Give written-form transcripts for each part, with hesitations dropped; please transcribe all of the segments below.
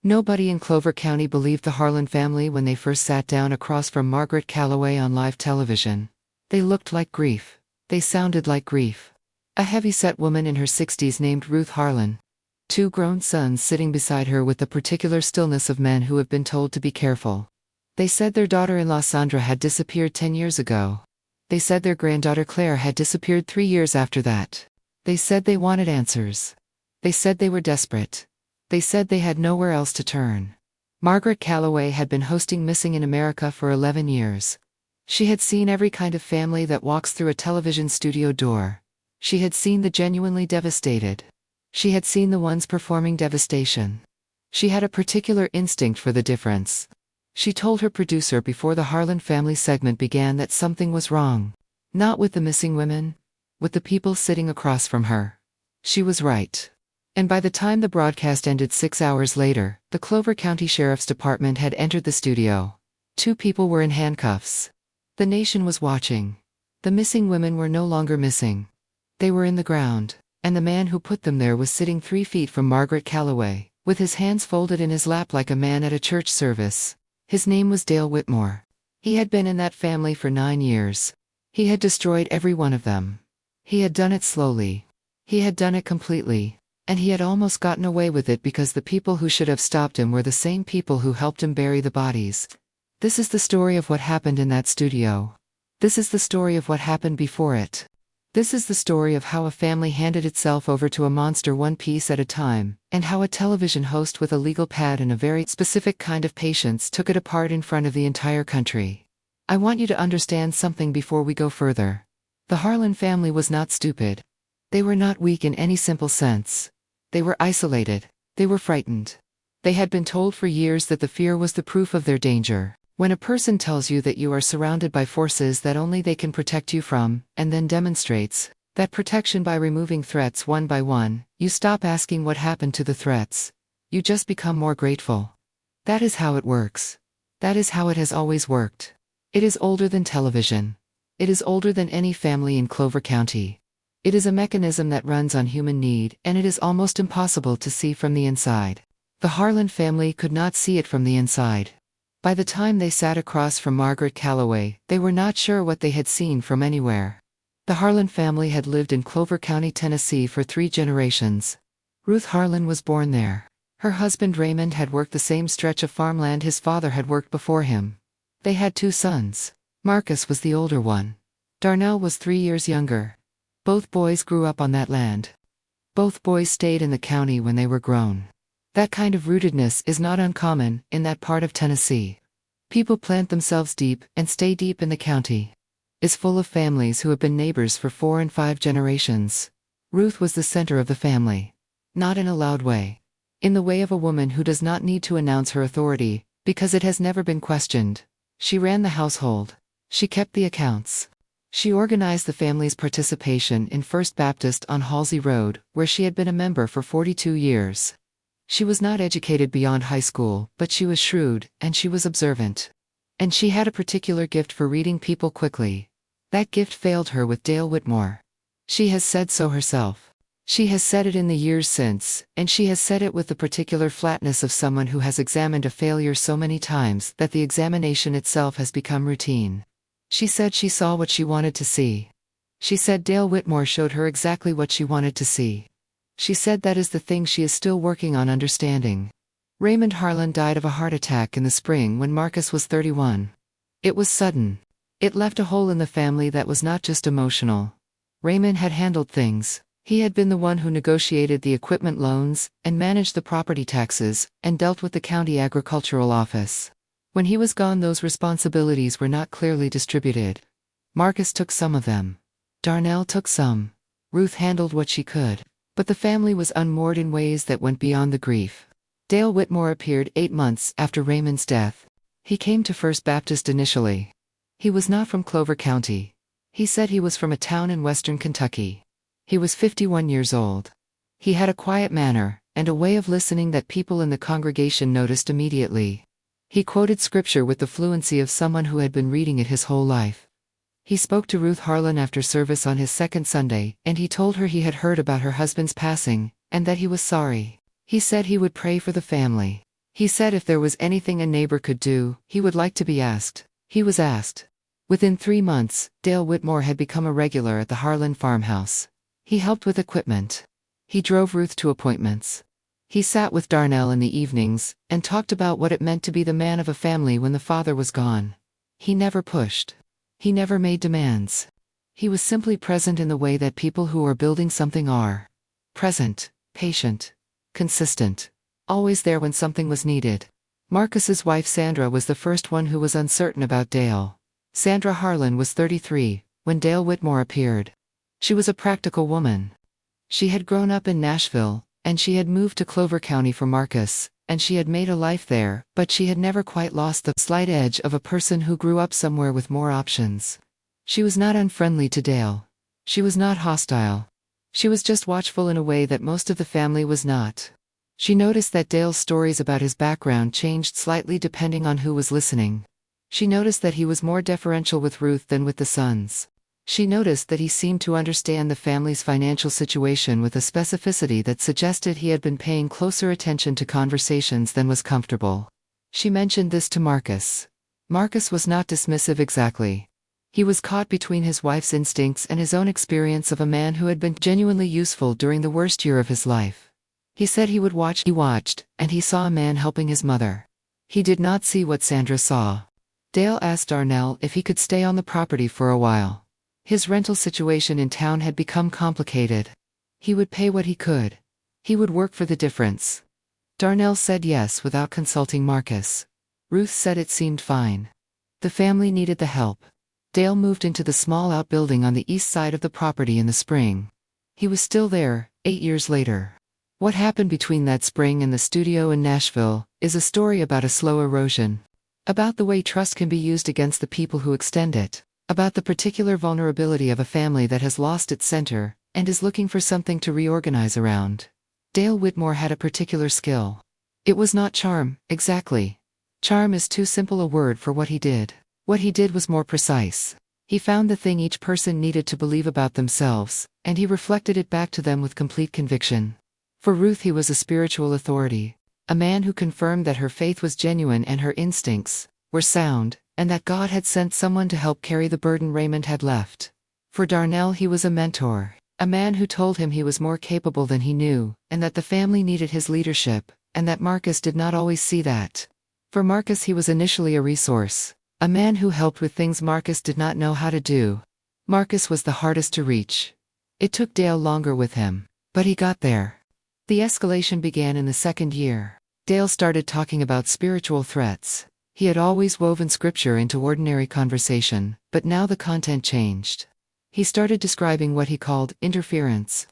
Nobody in Clover County believed the Harlan family when they first sat down across from Margaret Calloway on live television. They looked like grief. They sounded like grief. A heavy-set woman in her 60s named Ruth Harlan. Two grown sons sitting beside her with the particular stillness of men who have been told to be careful. They said their daughter-in-law Sandra had disappeared 10 years ago. They said their granddaughter Claire had disappeared 3 years after that. They said they wanted answers. They said they were desperate. They said they had nowhere else to turn. Margaret Calloway had been hosting Missing in America for 11 years. She had seen every kind of family that walks through a television studio door. She had seen the genuinely devastated. She had seen the ones performing devastation. She had a particular instinct for the difference. She told her producer before the Harlan family segment began that something was wrong. Not with the missing women, with the people sitting across from her. She was right. And by the time the broadcast ended 6 hours later, the Clover County Sheriff's Department had entered the studio. 2 people were in handcuffs. The nation was watching. The missing women were no longer missing. They were in the ground, and the man who put them there was sitting 3 feet from Margaret Calloway, with his hands folded in his lap like a man at a church service. His name was Dale Whitmore. He had been in that family for 9 years. He had destroyed every one of them. He had done it slowly. He had done it completely. And he had almost gotten away with it because the people who should have stopped him were the same people who helped him bury the bodies. This is the story of what happened in that studio. This is the story of what happened before it. This is the story of how a family handed itself over to a monster one piece at a time, and how a television host with a legal pad and a very specific kind of patience took it apart in front of the entire country. I want you to understand something before we go further. The Harlan family was not stupid. They were not weak in any simple sense. They were isolated. They were frightened. They had been told for years that the fear was the proof of their danger. When a person tells you that you are surrounded by forces that only they can protect you from, and then demonstrates that protection by removing threats one by one, you stop asking what happened to the threats. You just become more grateful. That is how it works. That is how it has always worked. It is older than television. It is older than any family in Clover County. It is a mechanism that runs on human need, and it is almost impossible to see from the inside. The Harlan family could not see it from the inside. By the time they sat across from Margaret Calloway, they were not sure what they had seen from anywhere. The Harlan family had lived in Clover County, Tennessee for 3 generations. Ruth Harlan was born there. Her husband Raymond had worked the same stretch of farmland his father had worked before him. They had 2 sons. Marcus was the older one. Darnell was 3 years younger. Both boys grew up on that land. Both boys stayed in the county when they were grown. That kind of rootedness is not uncommon in that part of Tennessee. People plant themselves deep and stay deep in the county. It's full of families who have been neighbors for 4 and 5 generations. Ruth was the center of the family. Not in a loud way. In the way of a woman who does not need to announce her authority, because it has never been questioned. She ran the household. She kept the accounts. She organized the family's participation in First Baptist on Halsey Road, where she had been a member for 42 years. She was not educated beyond high school, but she was shrewd, and she was observant. And she had a particular gift for reading people quickly. That gift failed her with Dale Whitmore. She has said so herself. She has said it in the years since, and she has said it with the particular flatness of someone who has examined a failure so many times that the examination itself has become routine. She said she saw what she wanted to see. She said Dale Whitmore showed her exactly what she wanted to see. She said that is the thing she is still working on understanding. Raymond Harlan died of a heart attack in the spring when Marcus was 31. It was sudden. It left a hole in the family that was not just emotional. Raymond had handled things. He had been the one who negotiated the equipment loans, and managed the property taxes, and dealt with the county agricultural office. When he was gone, those responsibilities were not clearly distributed. Marcus took some of them. Darnell took some. Ruth handled what she could. But the family was unmoored in ways that went beyond the grief. Dale Whitmore appeared 8 months after Raymond's death. He came to First Baptist initially. He was not from Clover County. He said he was from a town in western Kentucky. He was 51 years old. He had a quiet manner, and a way of listening that people in the congregation noticed immediately. He quoted scripture with the fluency of someone who had been reading it his whole life. He spoke to Ruth Harlan after service on his second Sunday, and he told her he had heard about her husband's passing, and that he was sorry. He said he would pray for the family. He said if there was anything a neighbor could do, he would like to be asked. He was asked. Within 3 months, Dale Whitmore had become a regular at the Harlan farmhouse. He helped with equipment. He drove Ruth to appointments. He sat with Darnell in the evenings, and talked about what it meant to be the man of a family when the father was gone. He never pushed. He never made demands. He was simply present in the way that people who are building something are. Present, patient, consistent, always there when something was needed. Marcus's wife Sandra was the first one who was uncertain about Dale. Sandra Harlan was 33 when Dale Whitmore appeared. She was a practical woman. She had grown up in Nashville, and she had moved to Clover County for Marcus, and she had made a life there, but she had never quite lost the slight edge of a person who grew up somewhere with more options. She was not unfriendly to Dale. She was not hostile. She was just watchful in a way that most of the family was not. She noticed that Dale's stories about his background changed slightly depending on who was listening. She noticed that he was more deferential with Ruth than with the sons. She noticed that he seemed to understand the family's financial situation with a specificity that suggested he had been paying closer attention to conversations than was comfortable. She mentioned this to Marcus. Marcus was not dismissive exactly. He was caught between his wife's instincts and his own experience of a man who had been genuinely useful during the worst year of his life. He said he would watch. He watched, and he saw a man helping his mother. He did not see what Sandra saw. Dale asked Darnell if he could stay on the property for a while. His rental situation in town had become complicated. He would pay what he could. He would work for the difference. Darnell said yes without consulting Marcus. Ruth said it seemed fine. The family needed the help. Dale moved into the small outbuilding on the east side of the property in the spring. He was still there, 8 years later. What happened between that spring and the studio in Nashville is a story about a slow erosion. About the way trust can be used against the people who extend it. About the particular vulnerability of a family that has lost its center, and is looking for something to reorganize around. Dale Whitmore had a particular skill. It was not charm, exactly. Charm is too simple a word for what he did. What he did was more precise. He found the thing each person needed to believe about themselves, and he reflected it back to them with complete conviction. For Ruth he was a spiritual authority, a man who confirmed that her faith was genuine and her instincts were sound, and that God had sent someone to help carry the burden Raymond had left. For Darnell he was a mentor, a man who told him he was more capable than he knew, and that the family needed his leadership, and that Marcus did not always see that. For Marcus he was initially a resource, a man who helped with things Marcus did not know how to do. Marcus was the hardest to reach. It took Dale longer with him, but he got there. The escalation began in the second year. Dale started talking about spiritual threats. He had always woven scripture into ordinary conversation, but now the content changed. He started describing what he called interference.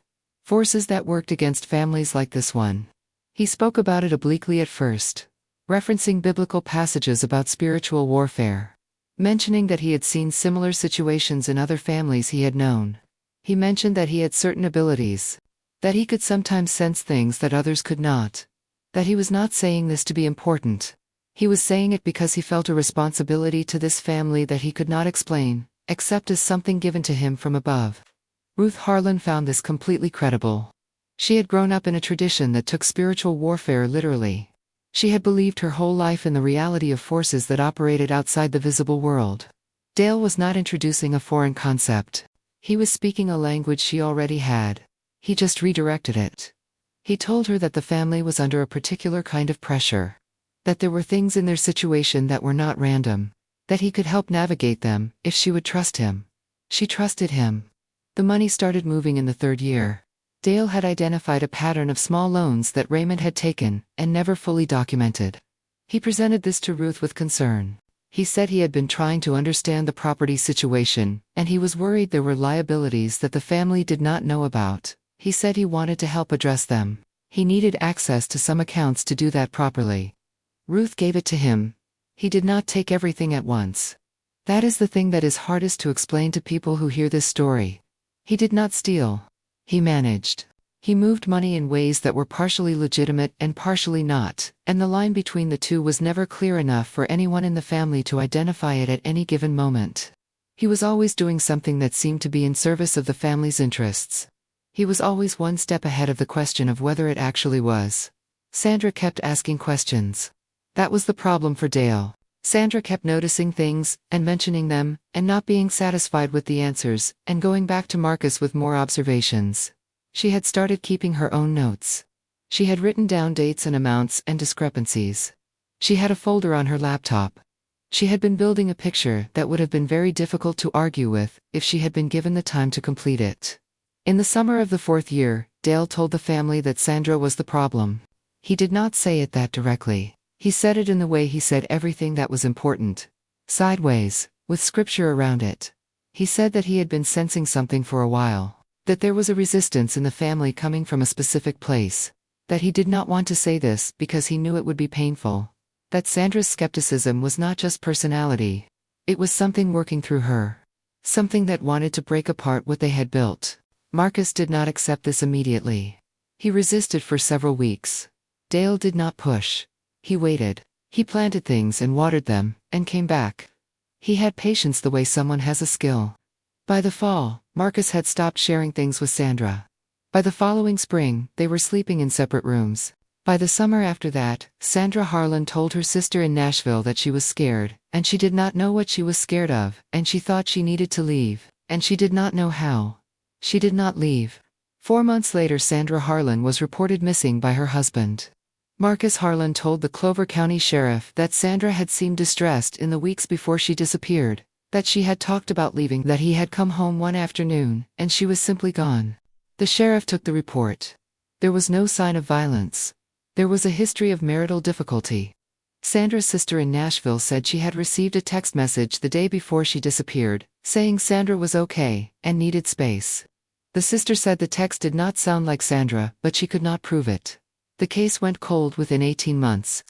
Forces that worked against families like this one. He spoke about it obliquely at first, referencing biblical passages about spiritual warfare, mentioning that he had seen similar situations in other families he had known. He mentioned that he had certain abilities, that he could sometimes sense things that others could not, that he was not saying this to be important. He was saying it because he felt a responsibility to this family that he could not explain, except as something given to him from above. Ruth Harlan found this completely credible. She had grown up in a tradition that took spiritual warfare literally. She had believed her whole life in the reality of forces that operated outside the visible world. Dale was not introducing a foreign concept. He was speaking a language she already had. He just redirected it. He told her that the family was under a particular kind of pressure. That there were things in their situation that were not random. That he could help navigate them, if she would trust him. She trusted him. The money started moving in the third year. Dale had identified a pattern of small loans that Raymond had taken, and never fully documented. He presented this to Ruth with concern. He said he had been trying to understand the property situation, and he was worried there were liabilities that the family did not know about. He said he wanted to help address them. He needed access to some accounts to do that properly. Ruth gave it to him. He did not take everything at once. That is the thing that is hardest to explain to people who hear this story. He did not steal. He managed. He moved money in ways that were partially legitimate and partially not, and the line between the two was never clear enough for anyone in the family to identify it at any given moment. He was always doing something that seemed to be in service of the family's interests. He was always one step ahead of the question of whether it actually was. Sandra kept asking questions. That was the problem for Dale. Sandra kept noticing things, and mentioning them, and not being satisfied with the answers, and going back to Marcus with more observations. She had started keeping her own notes. She had written down dates and amounts and discrepancies. She had a folder on her laptop. She had been building a picture that would have been very difficult to argue with if she had been given the time to complete it. In the summer of the 4th year, Dale told the family that Sandra was the problem. He did not say it that directly. He said it in the way he said everything that was important. Sideways, with scripture around it. He said that he had been sensing something for a while. That there was a resistance in the family coming from a specific place. That he did not want to say this because he knew it would be painful. That Sandra's skepticism was not just personality. It was something working through her. Something that wanted to break apart what they had built. Marcus did not accept this immediately. He resisted for several weeks. Dale did not push. He waited. He planted things and watered them, and came back. He had patience the way someone has a skill. By the fall, Marcus had stopped sharing things with Sandra. By the following spring, they were sleeping in separate rooms. By the summer after that, Sandra Harlan told her sister in Nashville that she was scared, and she did not know what she was scared of, and she thought she needed to leave, and she did not know how. She did not leave. 4 months later, Sandra Harlan was reported missing by her husband. Marcus Harlan told the Clover County Sheriff that Sandra had seemed distressed in the weeks before she disappeared, that she had talked about leaving, that he had come home one afternoon, and she was simply gone. The sheriff took the report. There was no sign of violence. There was a history of marital difficulty. Sandra's sister in Nashville said she had received a text message the day before she disappeared, saying Sandra was okay, and needed space. The sister said the text did not sound like Sandra, but she could not prove it. The case went cold within 18 months.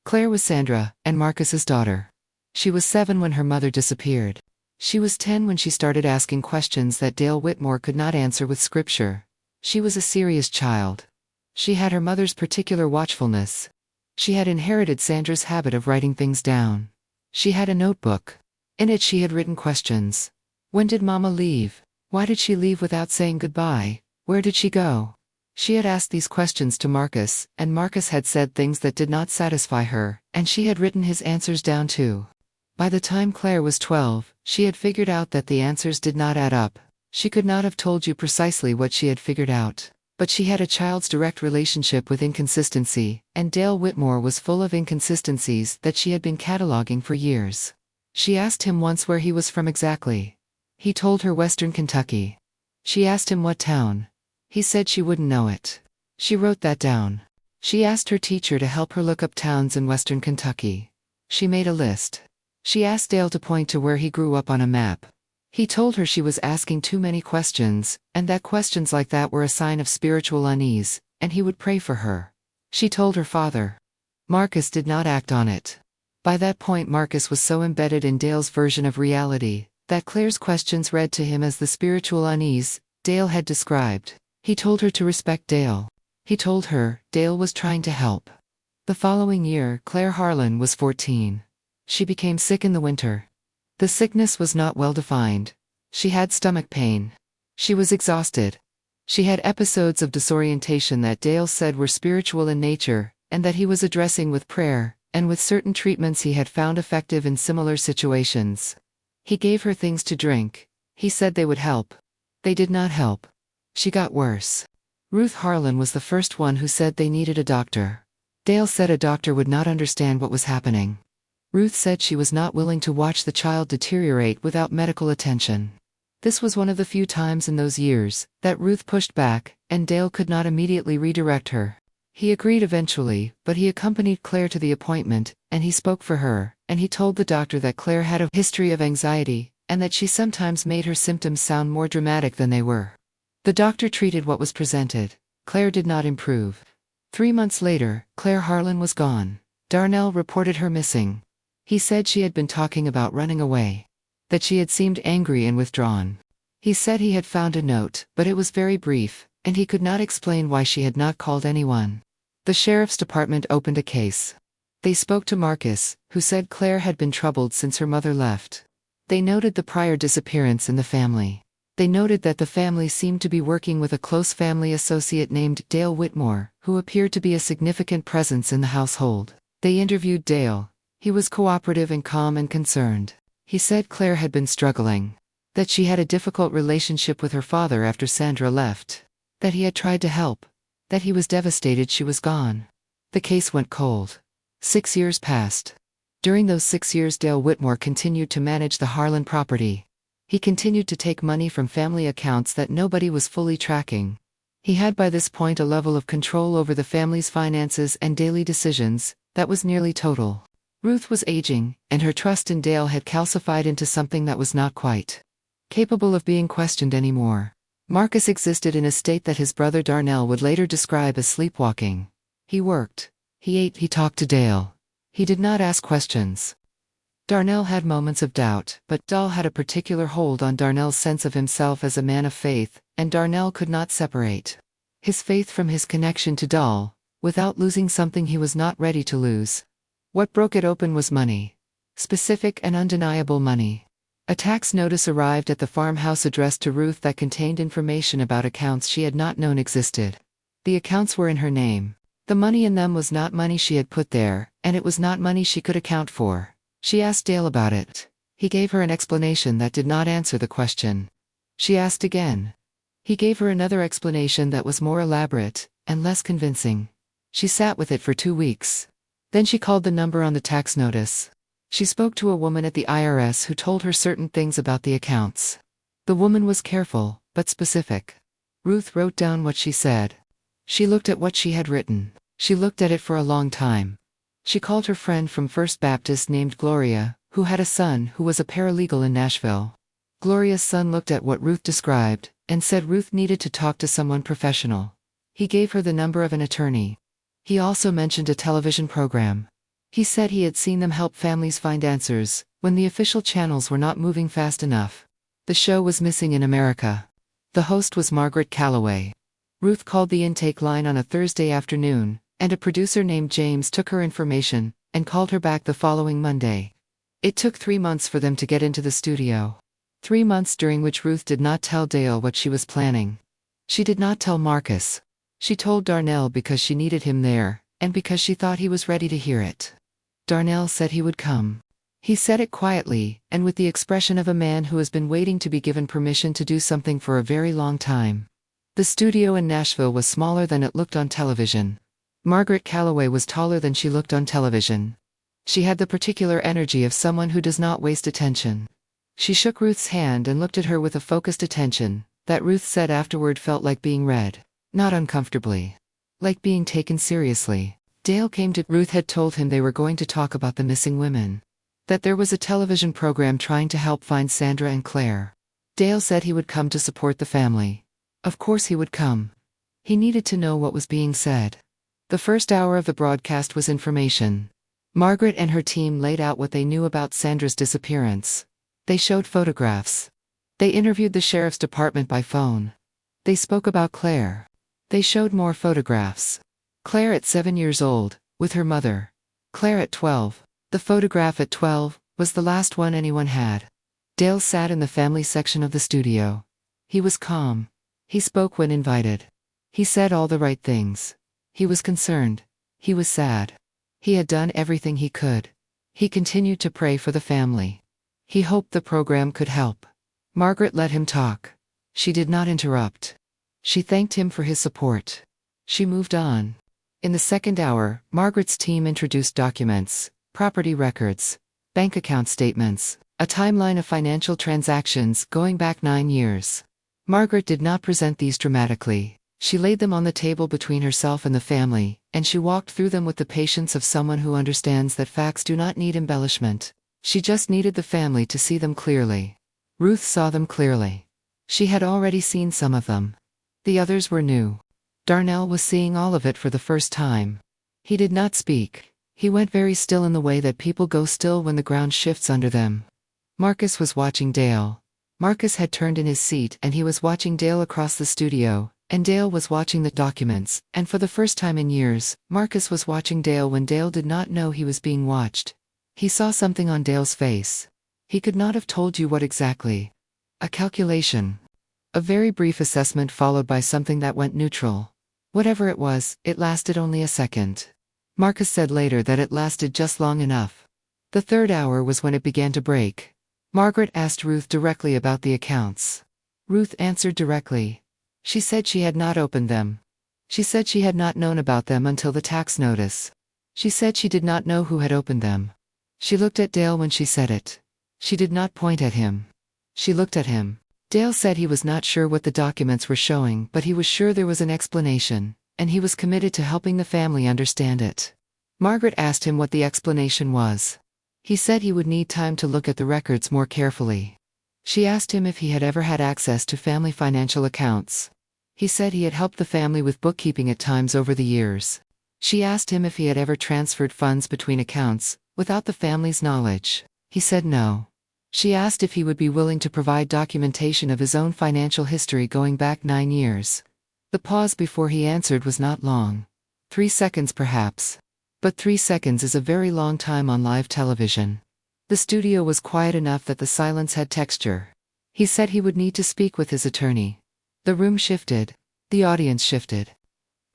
Claire was Sandra and Marcus's daughter. She was 7 when her mother disappeared. She was 10 when she started asking questions that Dale Whitmore could not answer with scripture. She was a serious child. She had her mother's particular watchfulness. She had inherited Sandra's habit of writing things down. She had a notebook. In it she had written questions. When did Mama leave? Why did she leave without saying goodbye? Where did she go? She had asked these questions to Marcus, and Marcus had said things that did not satisfy her, and she had written his answers down too. By the time Claire was 12, she had figured out that the answers did not add up. She could not have told you precisely what she had figured out. But she had a child's direct relationship with inconsistency, and Dale Whitmore was full of inconsistencies that she had been cataloging for years. She asked him once where he was from exactly. He told her Western Kentucky. She asked him what town. He said she wouldn't know it. She wrote that down. She asked her teacher to help her look up towns in Western Kentucky. She made a list. She asked Dale to point to where he grew up on a map. He told her she was asking too many questions, and that questions like that were a sign of spiritual unease, and he would pray for her. She told her father. Marcus did not act on it. By that point Marcus was so embedded in Dale's version of reality, that Claire's questions read to him as the spiritual unease Dale had described. He told her to respect Dale. He told her Dale was trying to help. The following year, Claire Harlan was 14. She became sick in the winter. The sickness was not well defined. She had stomach pain. She was exhausted. She had episodes of disorientation that Dale said were spiritual in nature, and that he was addressing with prayer, and with certain treatments he had found effective in similar situations. He gave her things to drink. He said they would help. They did not help. She got worse. Ruth Harlan was the first one who said they needed a doctor. Dale said a doctor would not understand what was happening. Ruth said she was not willing to watch the child deteriorate without medical attention. This was one of the few times in those years that Ruth pushed back, and Dale could not immediately redirect her. He agreed eventually, but he accompanied Claire to the appointment, and he spoke for her, and he told the doctor that Claire had a history of anxiety, and that she sometimes made her symptoms sound more dramatic than they were. The doctor treated what was presented. Claire did not improve. 3 months later, Claire Harlan was gone. Darnell reported her missing. He said she had been talking about running away. That she had seemed angry and withdrawn. He said he had found a note, but it was very brief, and he could not explain why she had not called anyone. The sheriff's department opened a case. They spoke to Marcus, who said Claire had been troubled since her mother left. They noted the prior disappearance in the family. They noted that the family seemed to be working with a close family associate named Dale Whitmore, who appeared to be a significant presence in the household. They interviewed Dale. He was cooperative and calm and concerned. He said Claire had been struggling, that she had a difficult relationship with her father after Sandra left, that he had tried to help, that he was devastated she was gone. The case went cold. 6 years passed. During those 6 years, Dale Whitmore continued to manage the Harlan property. He continued to take money from family accounts that nobody was fully tracking. He had by this point a level of control over the family's finances and daily decisions that was nearly total. Ruth was aging, and her trust in Dale had calcified into something that was not quite capable of being questioned anymore. Marcus existed in a state that his brother Darnell would later describe as sleepwalking. He worked. He ate. He talked to Dale. He did not ask questions. Darnell had moments of doubt, but Dale had a particular hold on Darnell's sense of himself as a man of faith, and Darnell could not separate his faith from his connection to Dale, without losing something he was not ready to lose. What broke it open was money. Specific and undeniable money. A tax notice arrived at the farmhouse addressed to Ruth that contained information about accounts she had not known existed. The accounts were in her name. The money in them was not money she had put there, and it was not money she could account for. She asked Dale about it. He gave her an explanation that did not answer the question. She asked again. He gave her another explanation that was more elaborate and less convincing. She sat with it for 2 weeks. Then she called the number on the tax notice. She spoke to a woman at the IRS who told her certain things about the accounts. The woman was careful, but specific. Ruth wrote down what she said. She looked at what she had written. She looked at it for a long time. She called her friend from First Baptist named Gloria, who had a son who was a paralegal in Nashville. Gloria's son looked at what Ruth described, and said Ruth needed to talk to someone professional. He gave her the number of an attorney. He also mentioned a television program. He said he had seen them help families find answers, when the official channels were not moving fast enough. The show was missing in America. The host was Margaret Calloway. Ruth called the intake line on a Thursday afternoon, and a producer named James took her information, and called her back the following Monday. It took 3 months for them to get into the studio. 3 months during which Ruth did not tell Dale what she was planning. She did not tell Marcus. She told Darnell because she needed him there, and because she thought he was ready to hear it. Darnell said he would come. He said it quietly, and with the expression of a man who has been waiting to be given permission to do something for a very long time. The studio in Nashville was smaller than it looked on television. Margaret Calloway was taller than she looked on television. She had the particular energy of someone who does not waste attention. She shook Ruth's hand and looked at her with a focused attention, that Ruth said afterward felt like being read. Not uncomfortably. Like being taken seriously. Dale came to Ruth had told him they were going to talk about the missing women. That there was a television program trying to help find Sandra and Claire. Dale said he would come to support the family. Of course he would come. He needed to know what was being said. The first hour of the broadcast was information. Margaret and her team laid out what they knew about Sandra's disappearance. They showed photographs. They interviewed the sheriff's department by phone. They spoke about Claire. They showed more photographs. Claire at 7 years old, with her mother. Claire at 12. The photograph at 12 was the last one anyone had. Dale sat in the family section of the studio. He was calm. He spoke when invited. He said all the right things. He was concerned. He was sad. He had done everything he could. He continued to pray for the family. He hoped the program could help. Margaret let him talk. She did not interrupt. She thanked him for his support. She moved on. In the second hour, Margaret's team introduced documents, property records, bank account statements, a timeline of financial transactions going back 9 years. Margaret did not present these dramatically. She laid them on the table between herself and the family, and she walked through them with the patience of someone who understands that facts do not need embellishment. She just needed the family to see them clearly. Ruth saw them clearly. She had already seen some of them. The others were new. Darnell was seeing all of it for the first time. He did not speak. He went very still in the way that people go still when the ground shifts under them. Marcus was watching Dale. Marcus had turned in his seat and he was watching Dale across the studio, and Dale was watching the documents, and for the first time in years, Marcus was watching Dale when Dale did not know he was being watched. He saw something on Dale's face. He could not have told you what exactly. A calculation. A very brief assessment followed by something that went neutral. Whatever it was, it lasted only a second. Marcus said later that it lasted just long enough. The third hour was when it began to break. Margaret asked Ruth directly about the accounts. Ruth answered directly. She said she had not opened them. She said she had not known about them until the tax notice. She said she did not know who had opened them. She looked at Dale when she said it. She did not point at him. She looked at him. Dale said he was not sure what the documents were showing, but he was sure there was an explanation, and he was committed to helping the family understand it. Margaret asked him what the explanation was. He said he would need time to look at the records more carefully. She asked him if he had ever had access to family financial accounts. He said he had helped the family with bookkeeping at times over the years. She asked him if he had ever transferred funds between accounts, without the family's knowledge. He said no. She asked if he would be willing to provide documentation of his own financial history going back 9 years. The pause before he answered was not long. 3 seconds perhaps. But 3 seconds is a very long time on live television. The studio was quiet enough that the silence had texture. He said he would need to speak with his attorney. The room shifted. The audience shifted.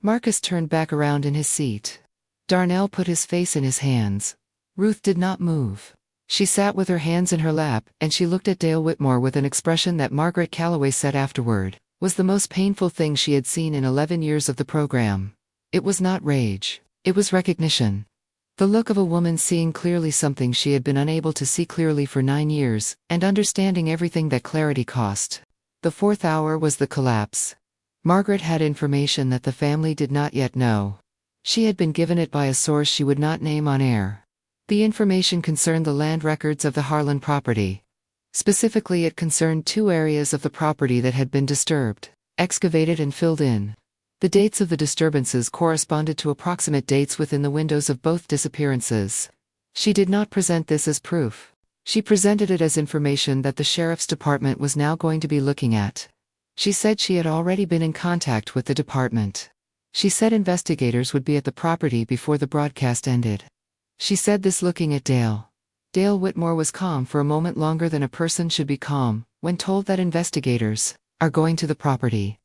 Marcus turned back around in his seat. Darnell put his face in his hands. Ruth did not move. She sat with her hands in her lap, and she looked at Dale Whitmore with an expression that Margaret Calloway said afterward was the most painful thing she had seen in 11 years of the program. It was not rage. It was recognition. The look of a woman seeing clearly something she had been unable to see clearly for 9 years, and understanding everything that clarity cost. The fourth hour was the collapse. Margaret had information that the family did not yet know. She had been given it by a source she would not name on air. The information concerned the land records of the Harlan property. Specifically, it concerned 2 areas of the property that had been disturbed, excavated and filled in. The dates of the disturbances corresponded to approximate dates within the windows of both disappearances. She did not present this as proof. She presented it as information that the sheriff's department was now going to be looking at. She said she had already been in contact with the department. She said investigators would be at the property before the broadcast ended. She said this looking at Dale. Dale Whitmore was calm for a moment longer than a person should be calm when told that investigators are going to the property.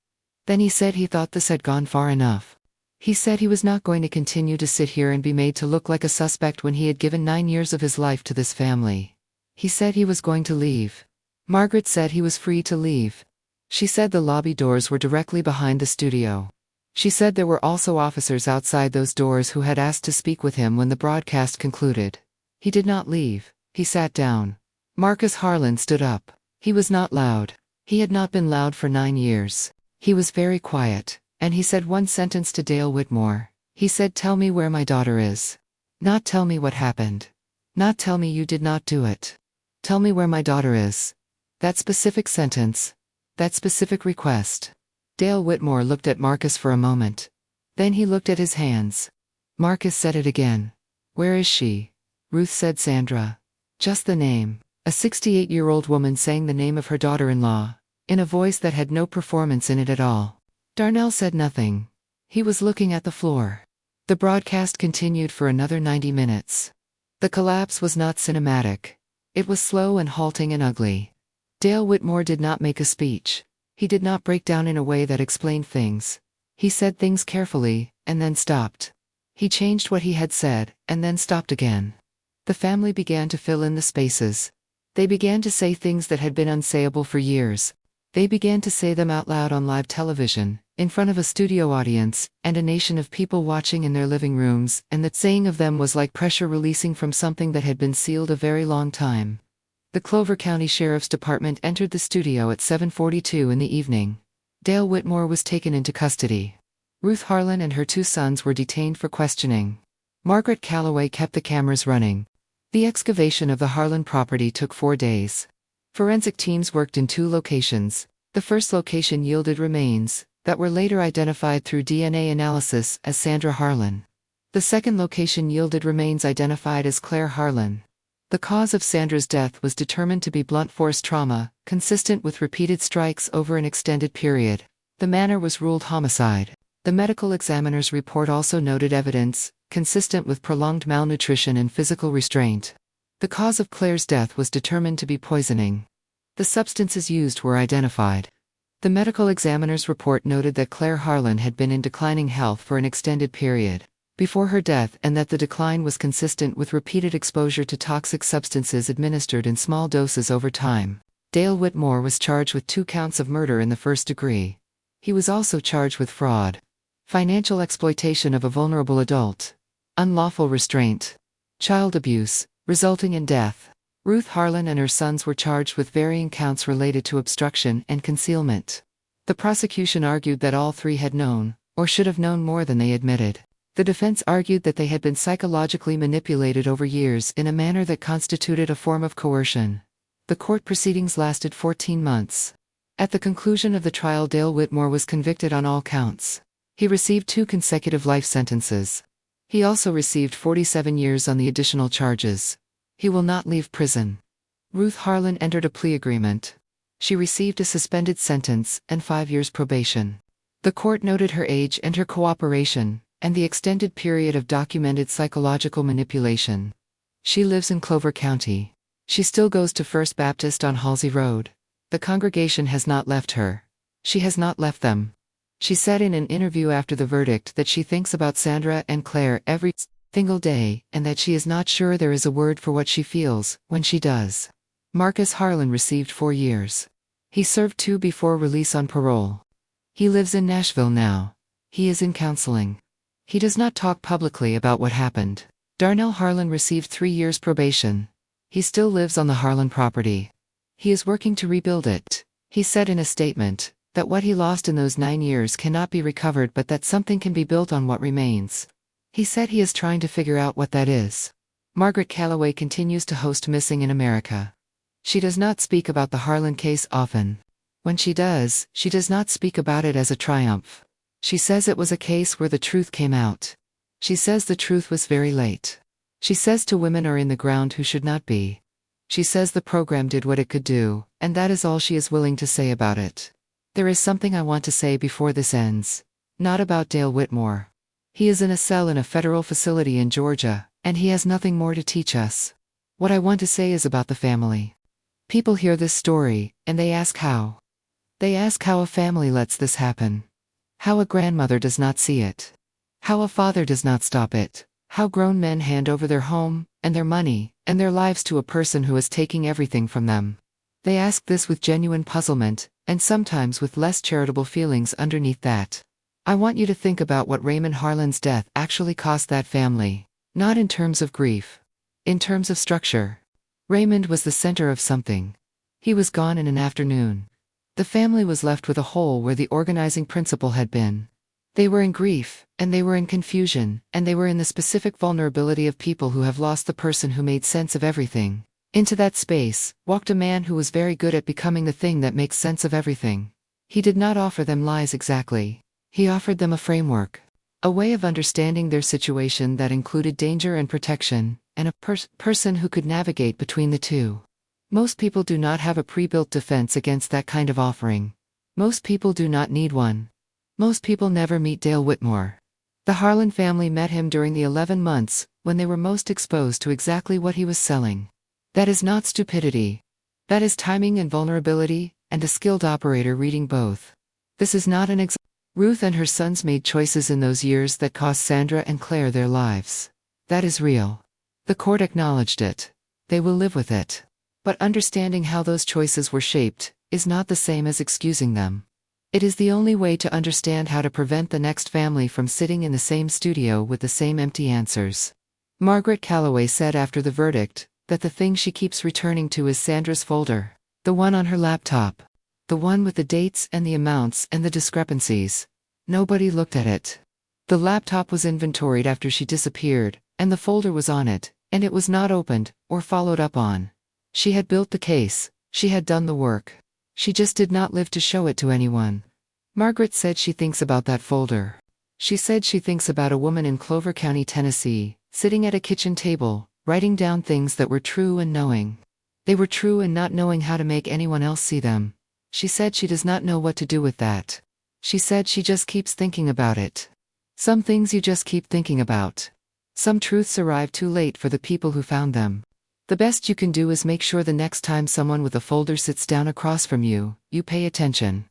Then he said he thought this had gone far enough. He said he was not going to continue to sit here and be made to look like a suspect when he had given 9 years of his life to this family. He said he was going to leave. Margaret said he was free to leave. She said the lobby doors were directly behind the studio. She said there were also officers outside those doors who had asked to speak with him when the broadcast concluded. He did not leave. He sat down. Marcus Harlan stood up. He was not loud. He had not been loud for 9 years. He was very quiet, and he said one sentence to Dale Whitmore. He said, "Tell me where my daughter is. Not tell me what happened. Not tell me you did not do it. Tell me where my daughter is." That specific sentence. That specific request. Dale Whitmore looked at Marcus for a moment. Then he looked at his hands. Marcus said it again. "Where is she?" Ruth said Sandra. Just the name. A 68-year-old woman saying the name of her daughter-in-law, in a voice that had no performance in it at all. Darnell said nothing. He was looking at the floor. The broadcast continued for another 90 minutes. The collapse was not cinematic. It was slow and halting and ugly. Dale Whitmore did not make a speech. He did not break down in a way that explained things. He said things carefully, and then stopped. He changed what he had said, and then stopped again. The family began to fill in the spaces. They began to say things that had been unsayable for years. They began to say them out loud on live television, in front of a studio audience, and a nation of people watching in their living rooms, and that saying of them was like pressure releasing from something that had been sealed a very long time. The Clover County Sheriff's Department entered the studio at 7:42 in the evening. Dale Whitmore was taken into custody. Ruth Harlan and her 2 sons were detained for questioning. Margaret Calloway kept the cameras running. The excavation of the Harlan property took 4 days. Forensic teams worked in 2 locations. The first location yielded remains that were later identified through DNA analysis as Sandra Harlan. The second location yielded remains identified as Claire Harlan. The cause of Sandra's death was determined to be blunt force trauma, consistent with repeated strikes over an extended period. The manner was ruled homicide. The medical examiner's report also noted evidence consistent with prolonged malnutrition and physical restraint. The cause of Claire's death was determined to be poisoning. The substances used were identified. The medical examiner's report noted that Claire Harlan had been in declining health for an extended period. before her death, and that the decline was consistent with repeated exposure to toxic substances administered in small doses over time. Dale Whitmore was charged with 2 counts of murder in the first degree. He was also charged with fraud, financial exploitation of a vulnerable adult, unlawful restraint, child abuse, resulting in death. Ruth Harlan and her sons were charged with varying counts related to obstruction and concealment. The prosecution argued that all 3 had known, or should have known more than they admitted. The defense argued that they had been psychologically manipulated over years in a manner that constituted a form of coercion. The court proceedings lasted 14 months. At the conclusion of the trial, Dale Whitmore was convicted on all counts. He received 2 consecutive life sentences. He also received 47 years on the additional charges. He will not leave prison. Ruth Harlan entered a plea agreement. She received a suspended sentence and 5 years probation. The court noted her age and her cooperation, and the extended period of documented psychological manipulation. She lives in Clover County. She still goes to First Baptist on Halsey Road. The congregation has not left her. She has not left them. She said in an interview after the verdict that she thinks about Sandra and Claire every single day, and that she is not sure there is a word for what she feels when she does. Marcus Harlan received 4 years. He served 2 before release on parole. He lives in Nashville now. He is in counseling. He does not talk publicly about what happened. Darnell Harlan received 3 years probation. He still lives on the Harlan property. He is working to rebuild it. He said in a statement that what he lost in those 9 years cannot be recovered, but that something can be built on what remains. He said he is trying to figure out what that is. Margaret Calloway continues to host Missing in America. She does not speak about the Harlan case often. When she does not speak about it as a triumph. She says it was a case where the truth came out. She says the truth was very late. She says women are in the ground who should not be. She says the program did what it could do, and that is all she is willing to say about it. There is something I want to say before this ends. Not about Dale Whitmore. He is in a cell in a federal facility in Georgia, and he has nothing more to teach us. What I want to say is about the family. People hear this story, and they ask how. They ask how a family lets this happen. How a grandmother does not see it. How a father does not stop it. How grown men hand over their home, and their money, and their lives to a person who is taking everything from them. They ask this with genuine puzzlement, and sometimes with less charitable feelings underneath that. I want you to think about what Raymond Harlan's death actually cost that family. Not in terms of grief. In terms of structure. Raymond was the center of something. He was gone in an afternoon. The family was left with a hole where the organizing principle had been. They were in grief, and they were in confusion, and they were in the specific vulnerability of people who have lost the person who made sense of everything. Into that space walked a man who was very good at becoming the thing that makes sense of everything. He did not offer them lies exactly. He offered them a framework. A way of understanding their situation that included danger and protection, and a person who could navigate between the two. Most people do not have a pre-built defense against that kind of offering. Most people do not need one. Most people never meet Dale Whitmore. The Harlan family met him during the 11 months when they were most exposed to exactly what he was selling. That is not stupidity. That is timing and vulnerability, and a skilled operator reading both. This is not an Ruth and her sons made choices in those years that cost Sandra and Claire their lives. That is real. The court acknowledged it. They will live with it. But understanding how those choices were shaped is not the same as excusing them. It is the only way to understand how to prevent the next family from sitting in the same studio with the same empty answers. Margaret Calloway said after the verdict that the thing she keeps returning to is Sandra's folder, the one on her laptop, the one with the dates and the amounts and the discrepancies. Nobody looked at it. The laptop was inventoried after she disappeared, and the folder was on it, and it was not opened or followed up on. She had built the case, she had done the work. She just did not live to show it to anyone. Margaret said she thinks about that folder. She said she thinks about a woman in Clover County, Tennessee, sitting at a kitchen table, writing down things that were true and knowing. They were true and not knowing how to make anyone else see them. She said she does not know what to do with that. She said she just keeps thinking about it. Some things you just keep thinking about. Some truths arrive too late for the people who found them. The best you can do is make sure the next time someone with a folder sits down across from you, you pay attention.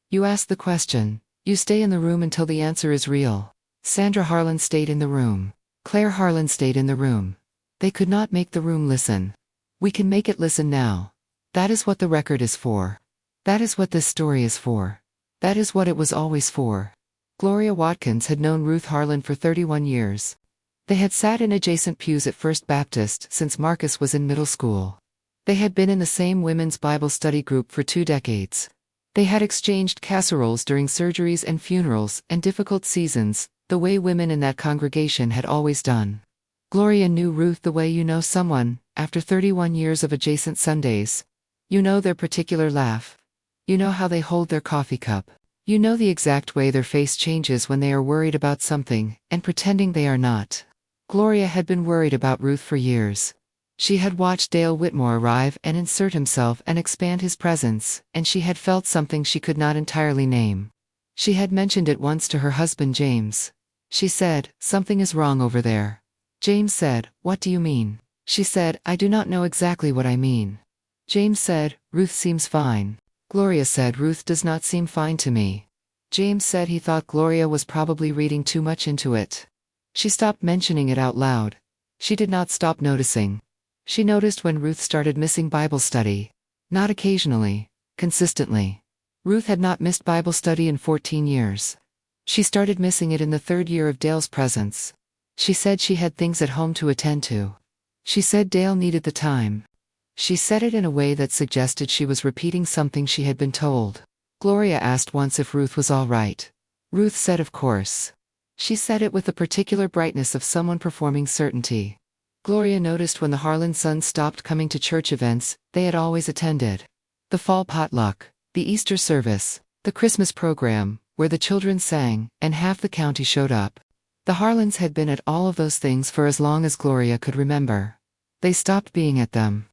You ask the question. You stay in the room until the answer is real. Sandra Harlan stayed in the room. Claire Harlan stayed in the room. They could not make the room listen. We can make it listen now. That is what the record is for. That is what this story is for. That is what it was always for. Gloria Watkins had known Ruth Harlan for 31 years. They had sat in adjacent pews at First Baptist since Marcus was in middle school. They had been in the same women's Bible study group for 2 decades. They had exchanged casseroles during surgeries and funerals and difficult seasons, the way women in that congregation had always done. Gloria knew Ruth the way you know someone, after 31 years of adjacent Sundays. You know their particular laugh. You know how they hold their coffee cup. You know the exact way their face changes when they are worried about something, and pretending they are not. Gloria had been worried about Ruth for years. She had watched Dale Whitmore arrive and insert himself and expand his presence, and she had felt something she could not entirely name. She had mentioned it once to her husband James. She said, "Something is wrong over there." James said, "What do you mean?" She said, "I do not know exactly what I mean." James said, "Ruth seems fine." Gloria said, "Ruth does not seem fine to me." James said he thought Gloria was probably reading too much into it. She stopped mentioning it out loud. She did not stop noticing. She noticed when Ruth started missing Bible study. Not occasionally, consistently. Ruth had not missed Bible study in 14 years. She started missing it in the 3rd year of Dale's presence. She said she had things at home to attend to. She said Dale needed the time. She said it in a way that suggested she was repeating something she had been told. Gloria asked once if Ruth was all right. Ruth said of course. She said it with the particular brightness of someone performing certainty. Gloria noticed when the Harlan sons stopped coming to church events they had always attended. The fall potluck, the Easter service, the Christmas program, where the children sang, and half the county showed up. The Harlans had been at all of those things for as long as Gloria could remember. They stopped being at them.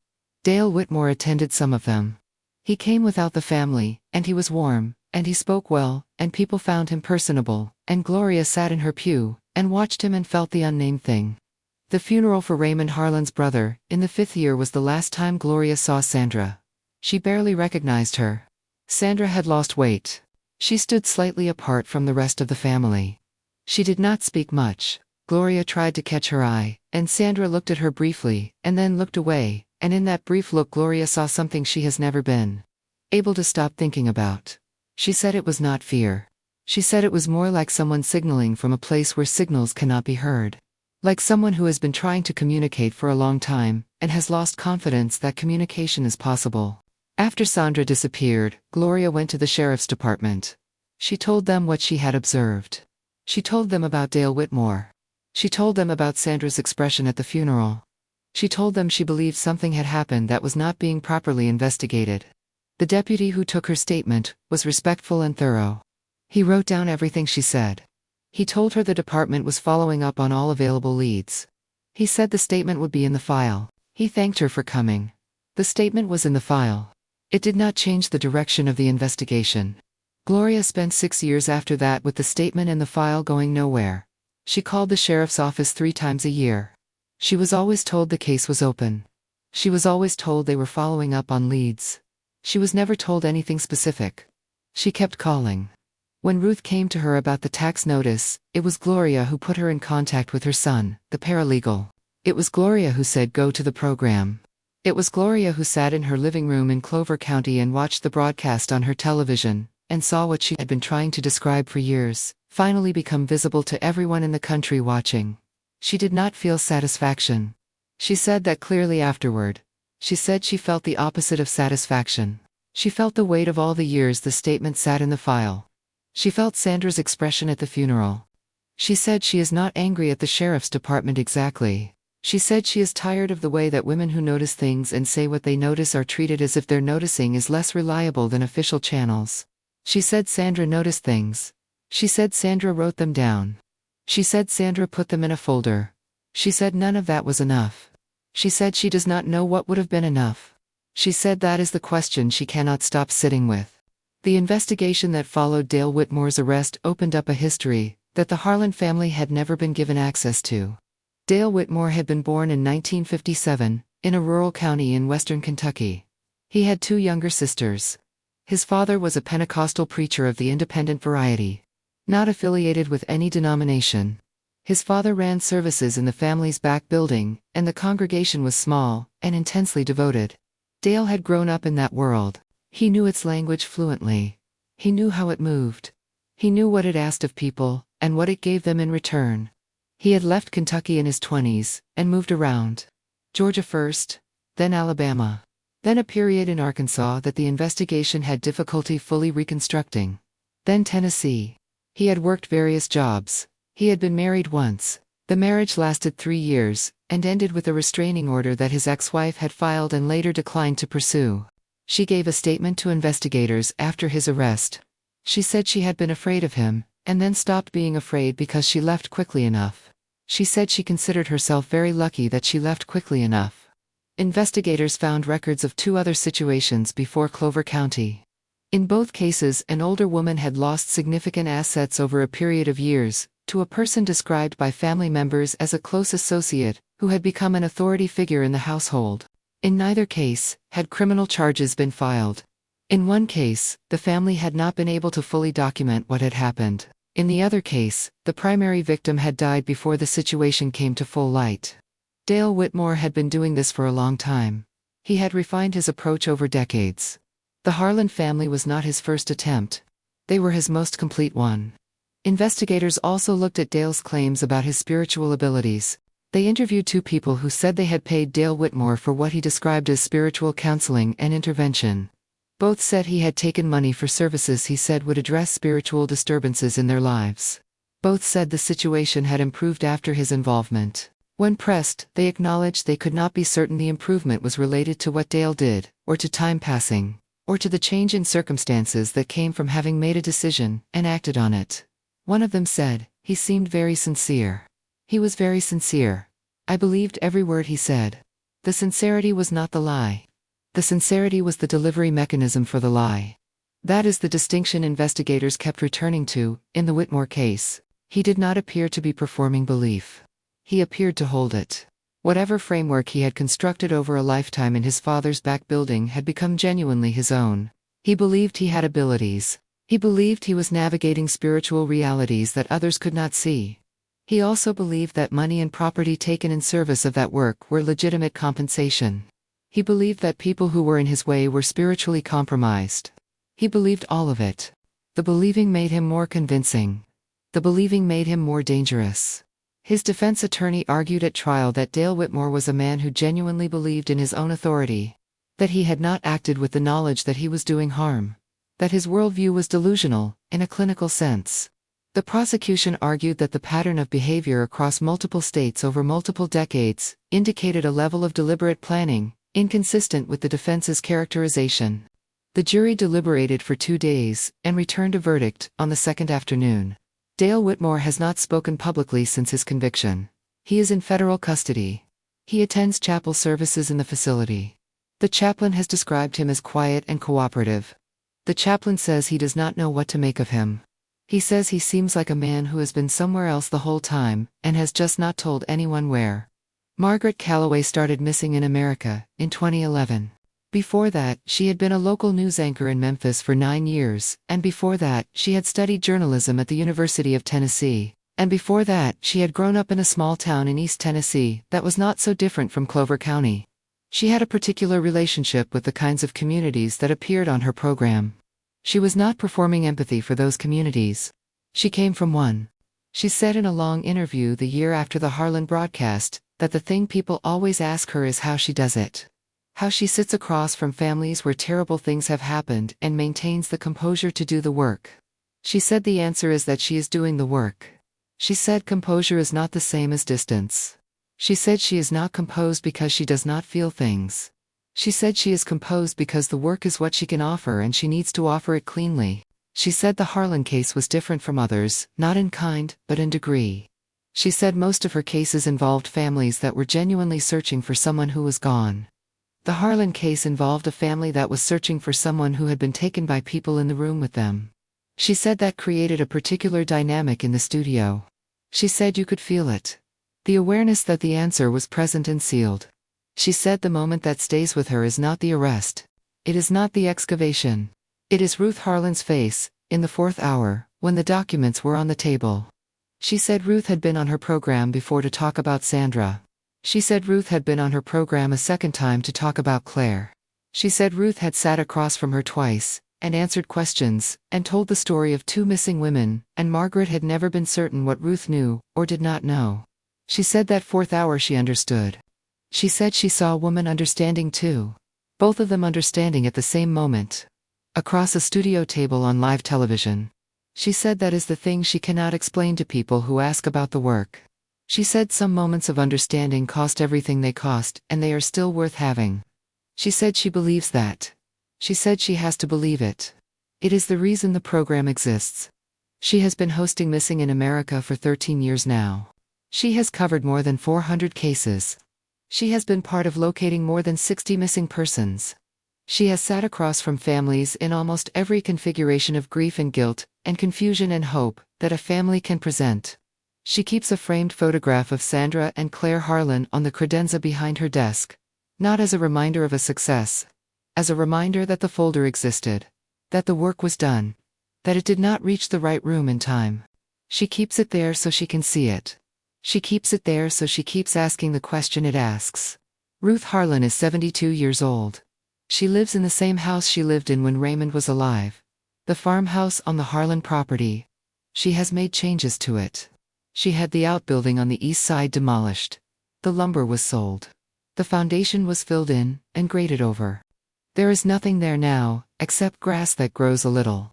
Dale Whitmore attended some of them. He came without the family, and he was warm, and he spoke well, and people found him personable, and Gloria sat in her pew, and watched him and felt the unnamed thing. The funeral for Raymond Harlan's brother, in the 5th year, was the last time Gloria saw Sandra. She barely recognized her. Sandra had lost weight. She stood slightly apart from the rest of the family. She did not speak much. Gloria tried to catch her eye, and Sandra looked at her briefly, and then looked away, and in that brief look Gloria saw something she has never been able to stop thinking about. She said it was not fear. She said it was more like someone signaling from a place where signals cannot be heard. Like someone who has been trying to communicate for a long time, and has lost confidence that communication is possible. After Sandra disappeared, Gloria went to the sheriff's department. She told them what she had observed. She told them about Dale Whitmore. She told them about Sandra's expression at the funeral. She told them she believed something had happened that was not being properly investigated. The deputy who took her statement was respectful and thorough. He wrote down everything she said. He told her the department was following up on all available leads. He said the statement would be in the file. He thanked her for coming. The statement was in the file. It did not change the direction of the investigation. Gloria spent 6 years after that with the statement and the file going nowhere. She called the sheriff's office 3 times a year. She was always told the case was open. She was always told they were following up on leads. She was never told anything specific. She kept calling. When Ruth came to her about the tax notice, it was Gloria who put her in contact with her son, the paralegal. It was Gloria who said go to the program. It was Gloria who sat in her living room in Clover County and watched the broadcast on her television, and saw what she had been trying to describe for years, finally become visible to everyone in the country watching. She did not feel satisfaction. She said that clearly afterward. She said she felt the opposite of satisfaction. She felt the weight of all the years the statement sat in the file. She felt Sandra's expression at the funeral. She said she is not angry at the sheriff's department exactly. She said she is tired of the way that women who notice things and say what they notice are treated as if their noticing is less reliable than official channels. She said Sandra noticed things. She said Sandra wrote them down. She said Sandra put them in a folder. She said none of that was enough. She said she does not know what would have been enough. She said that is the question she cannot stop sitting with. The investigation that followed Dale Whitmore's arrest opened up a history that the Harlan family had never been given access to. Dale Whitmore had been born in 1957, in a rural county in western Kentucky. He had 2 younger sisters. His father was a Pentecostal preacher of the independent variety. Not affiliated with any denomination. His father ran services in the family's back building, and the congregation was small and intensely devoted. Dale had grown up in that world. He knew its language fluently. He knew how it moved. He knew what it asked of people, and what it gave them in return. He had left Kentucky in his 20s, and moved around. Georgia first, then Alabama. Then a period in Arkansas that the investigation had difficulty fully reconstructing. Then Tennessee. He had worked various jobs. He had been married once. The marriage lasted 3 years, and ended with a restraining order that his ex-wife had filed and later declined to pursue. She gave a statement to investigators after his arrest. She said she had been afraid of him, and then stopped being afraid because she left quickly enough. She said she considered herself very lucky that she left quickly enough. Investigators found records of 2 other situations before Clover County. In both cases, an older woman had lost significant assets over a period of years, to a person described by family members as a close associate, who had become an authority figure in the household. In neither case had criminal charges been filed. In one case, the family had not been able to fully document what had happened. In the other case, the primary victim had died before the situation came to full light. Dale Whitmore had been doing this for a long time. He had refined his approach over decades. The Harlan family was not his first attempt. They were his most complete one. Investigators also looked at Dale's claims about his spiritual abilities. They interviewed 2 people who said they had paid Dale Whitmore for what he described as spiritual counseling and intervention. Both said he had taken money for services he said would address spiritual disturbances in their lives. Both said the situation had improved after his involvement. When pressed, they acknowledged they could not be certain the improvement was related to what Dale did, or to time passing, or to the change in circumstances that came from having made a decision and acted on it. One of them said, "He seemed very sincere. He was very sincere. I believed every word he said." The sincerity was not the lie. The sincerity was the delivery mechanism for the lie. That is the distinction investigators kept returning to, in the Whitmore case. He did not appear to be performing belief. He appeared to hold it. Whatever framework he had constructed over a lifetime in his father's back building had become genuinely his own. He believed he had abilities. He believed he was navigating spiritual realities that others could not see. He also believed that money and property taken in service of that work were legitimate compensation. He believed that people who were in his way were spiritually compromised. He believed all of it. The believing made him more convincing. The believing made him more dangerous. His defense attorney argued at trial that Dale Whitmore was a man who genuinely believed in his own authority, that he had not acted with the knowledge that he was doing harm, that his worldview was delusional, in a clinical sense. The prosecution argued that the pattern of behavior across multiple states over multiple decades indicated a level of deliberate planning, inconsistent with the defense's characterization. The jury deliberated for 2 days, and returned a verdict on the second afternoon. Dale Whitmore has not spoken publicly since his conviction. He is in federal custody. He attends chapel services in the facility. The chaplain has described him as quiet and cooperative. The chaplain says he does not know what to make of him. He says he seems like a man who has been somewhere else the whole time, and has just not told anyone where. Margaret Calloway started missing in America in 2011. Before that, she had been a local news anchor in Memphis for 9 years, and before that, she had studied journalism at the University of Tennessee, and before that, she had grown up in a small town in East Tennessee that was not so different from Clover County. She had a particular relationship with the kinds of communities that appeared on her program. She was not performing empathy for those communities. She came from one. She said in a long interview the year after the Harlan broadcast, that the thing people always ask her is how she does it. How she sits across from families where terrible things have happened and maintains the composure to do the work. She said the answer is that she is doing the work. She said composure is not the same as distance. She said she is not composed because she does not feel things. She said she is composed because the work is what she can offer and she needs to offer it cleanly. She said the Harlan case was different from others, not in kind, but in degree. She said most of her cases involved families that were genuinely searching for someone who was gone. The Harlan case involved a family that was searching for someone who had been taken by people in the room with them. She said that created a particular dynamic in the studio. She said you could feel it. The awareness that the answer was present and sealed. She said the moment that stays with her is not the arrest. It is not the excavation. It is Ruth Harlan's face, in the fourth hour, when the documents were on the table. She said Ruth had been on her program before to talk about Sandra. She said Ruth had been on her program a second time to talk about Claire. She said Ruth had sat across from her twice, and answered questions, and told the story of two missing women, and Margaret had never been certain what Ruth knew, or did not know. She said that fourth hour she understood. She said she saw a woman understanding too. Both of them understanding at the same moment. Across a studio table on live television. She said that is the thing she cannot explain to people who ask about the work. She said some moments of understanding cost everything they cost, and they are still worth having. She said she believes that. She said she has to believe it. It is the reason the program exists. She has been hosting Missing in America for 13 years now. She has covered more than 400 cases. She has been part of locating more than 60 missing persons. She has sat across from families in almost every configuration of grief and guilt, and confusion and hope, that a family can present. She keeps a framed photograph of Sandra and Claire Harlan on the credenza behind her desk. Not as a reminder of a success. As a reminder that the folder existed. That the work was done. That it did not reach the right room in time. She keeps it there so she can see it. She keeps it there so she keeps asking the question it asks. Ruth Harlan is 72 years old. She lives in the same house she lived in when Raymond was alive. The farmhouse on the Harlan property. She has made changes to it. She had the outbuilding on the east side demolished. The lumber was sold. The foundation was filled in, and graded over. There is nothing there now, except grass that grows a little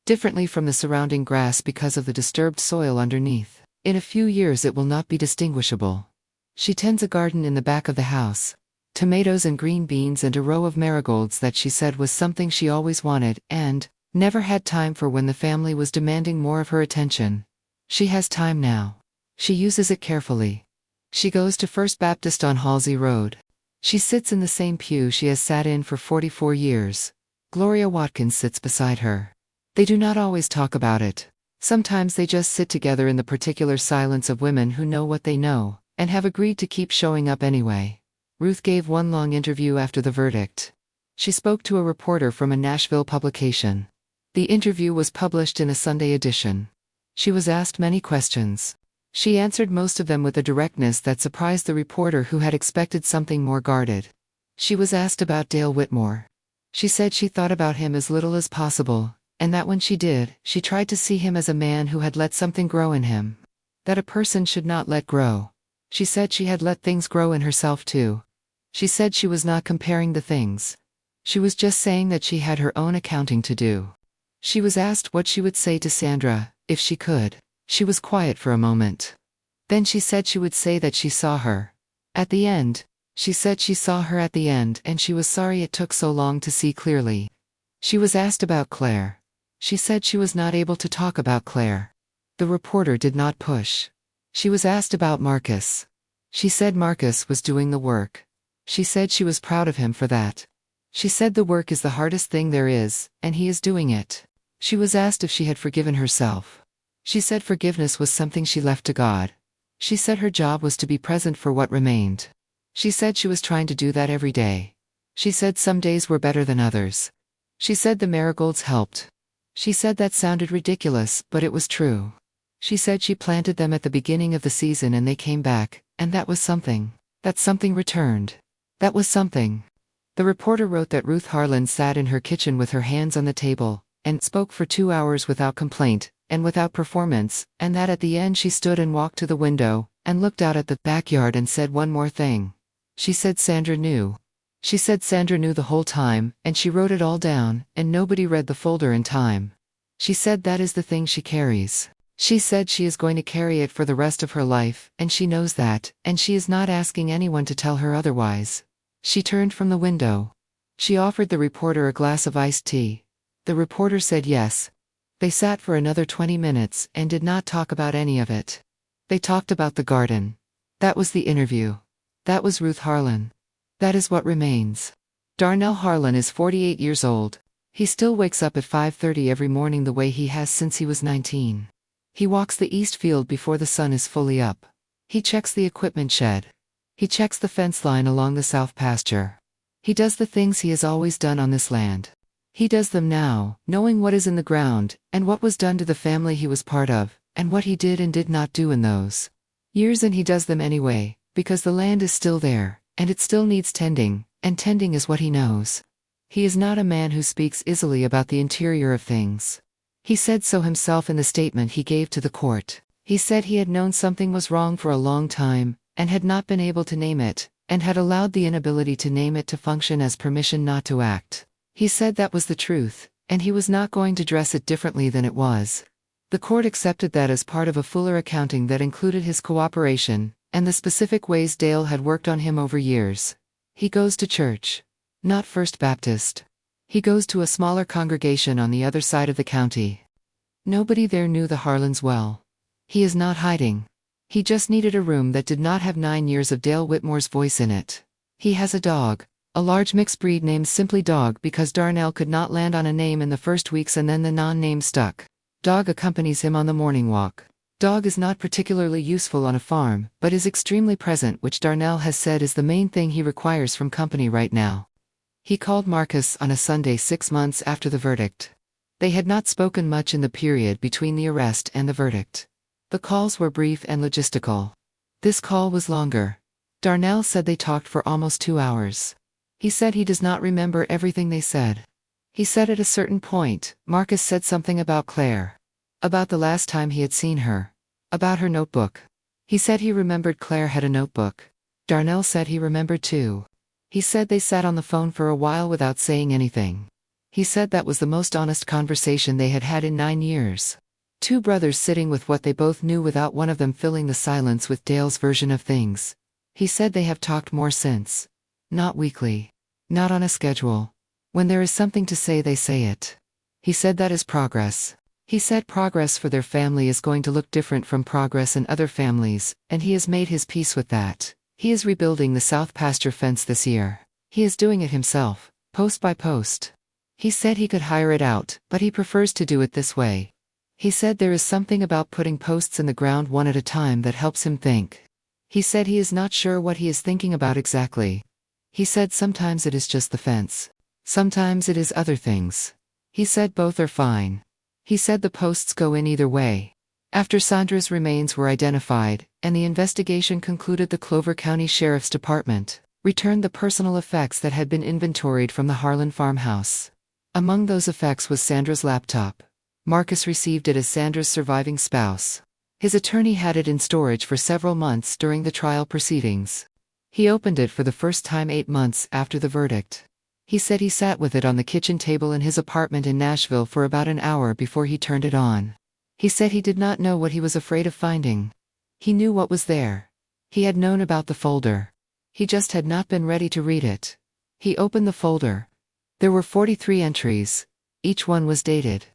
differently from the surrounding grass because of the disturbed soil underneath. In a few years it will not be distinguishable. She tends a garden in the back of the house. Tomatoes and green beans and a row of marigolds that she said was something she always wanted, and never had time for when the family was demanding more of her attention. She has time now. She uses it carefully. She goes to First Baptist on Halsey Road. She sits in the same pew she has sat in for 44 years. Gloria Watkins sits beside her. They do not always talk about it. Sometimes they just sit together in the particular silence of women who know what they know, and have agreed to keep showing up anyway. Ruth gave one long interview after the verdict. She spoke to a reporter from a Nashville publication. The interview was published in a Sunday edition. She was asked many questions. She answered most of them with a directness that surprised the reporter who had expected something more guarded. She was asked about Dale Whitmore. She said she thought about him as little as possible, and that when she did, she tried to see him as a man who had let something grow in him. That a person should not let grow. She said she had let things grow in herself too. She said she was not comparing the things. She was just saying that she had her own accounting to do. She was asked what she would say to Sandra, if she could. She was quiet for a moment. Then she said she would say that she saw her. At the end. She said she saw her at the end and she was sorry it took so long to see clearly. She was asked about Claire. She said she was not able to talk about Claire. The reporter did not push. She was asked about Marcus. She said Marcus was doing the work. She said she was proud of him for that. She said the work is the hardest thing there is, and he is doing it. She was asked if she had forgiven herself. She said forgiveness was something she left to God. She said her job was to be present for what remained. She said she was trying to do that every day. She said some days were better than others. She said the marigolds helped. She said that sounded ridiculous, but it was true. She said she planted them at the beginning of the season and they came back, and that was something. That something returned. That was something. The reporter wrote that Ruth Harlan sat in her kitchen with her hands on the table, and spoke for 2 hours without complaint, and without performance, and that at the end she stood and walked to the window, and looked out at the backyard and said one more thing. She said Sandra knew. She said Sandra knew the whole time, and she wrote it all down, and nobody read the folder in time. She said that is the thing she carries. She said she is going to carry it for the rest of her life, and she knows that, and she is not asking anyone to tell her otherwise. She turned from the window. She offered the reporter a glass of iced tea. The reporter said yes. They sat for another 20 minutes and did not talk about any of it. They talked about the garden. That was the interview. That was Ruth Harlan. That is what remains. Darnell Harlan is 48 years old. He still wakes up at 5:30 every morning the way he has since he was 19. He walks the east field before the sun is fully up. He checks the equipment shed. He checks the fence line along the south pasture. He does the things he has always done on this land. He does them now, knowing what is in the ground, and what was done to the family he was part of, and what he did and did not do in those years, and he does them anyway, because the land is still there, and it still needs tending, and tending is what he knows. He is not a man who speaks easily about the interior of things. He said so himself in the statement he gave to the court. He said he had known something was wrong for a long time, and had not been able to name it, and had allowed the inability to name it to function as permission not to act. He said that was the truth, and he was not going to dress it differently than it was. The court accepted that as part of a fuller accounting that included his cooperation, and the specific ways Dale had worked on him over years. He goes to church. Not First Baptist. He goes to a smaller congregation on the other side of the county. Nobody there knew the Harlans well. He is not hiding. He just needed a room that did not have 9 years of Dale Whitmore's voice in it. He has a dog. A large mixed breed named simply Dog because Darnell could not land on a name in the first weeks and then the non-name stuck. Dog accompanies him on the morning walk. Dog is not particularly useful on a farm, but is extremely present, which Darnell has said is the main thing he requires from company right now. He called Marcus on a Sunday 6 months after the verdict. They had not spoken much in the period between the arrest and the verdict. The calls were brief and logistical. This call was longer. Darnell said they talked for almost 2 hours. He said he does not remember everything they said. He said at a certain point, Marcus said something about Claire. About the last time he had seen her. About her notebook. He said he remembered Claire had a notebook. Darnell said he remembered too. He said they sat on the phone for a while without saying anything. He said that was the most honest conversation they had had in 9 years. 2 brothers sitting with what they both knew without one of them filling the silence with Dale's version of things. He said they have talked more since. Not weekly. Not on a schedule. When there is something to say, they say it. He said that is progress. He said progress for their family is going to look different from progress in other families, and he has made his peace with that. He is rebuilding the south pasture fence this year. He is doing it himself, post by post. He said he could hire it out, but he prefers to do it this way. He said there is something about putting posts in the ground one at a time that helps him think. He said he is not sure what he is thinking about exactly. He said sometimes it is just the fence. Sometimes it is other things. He said both are fine. He said the posts go in either way. After Sandra's remains were identified, and the investigation concluded, the Clover County Sheriff's Department returned the personal effects that had been inventoried from the Harlan farmhouse. Among those effects was Sandra's laptop. Marcus received it as Sandra's surviving spouse. His attorney had it in storage for several months during the trial proceedings. He opened it for the first time 8 months after the verdict. He said he sat with it on the kitchen table in his apartment in Nashville for about an hour before he turned it on. He said he did not know what he was afraid of finding. He knew what was there. He had known about the folder. He just had not been ready to read it. He opened the folder. There were 43 entries. Each one was dated.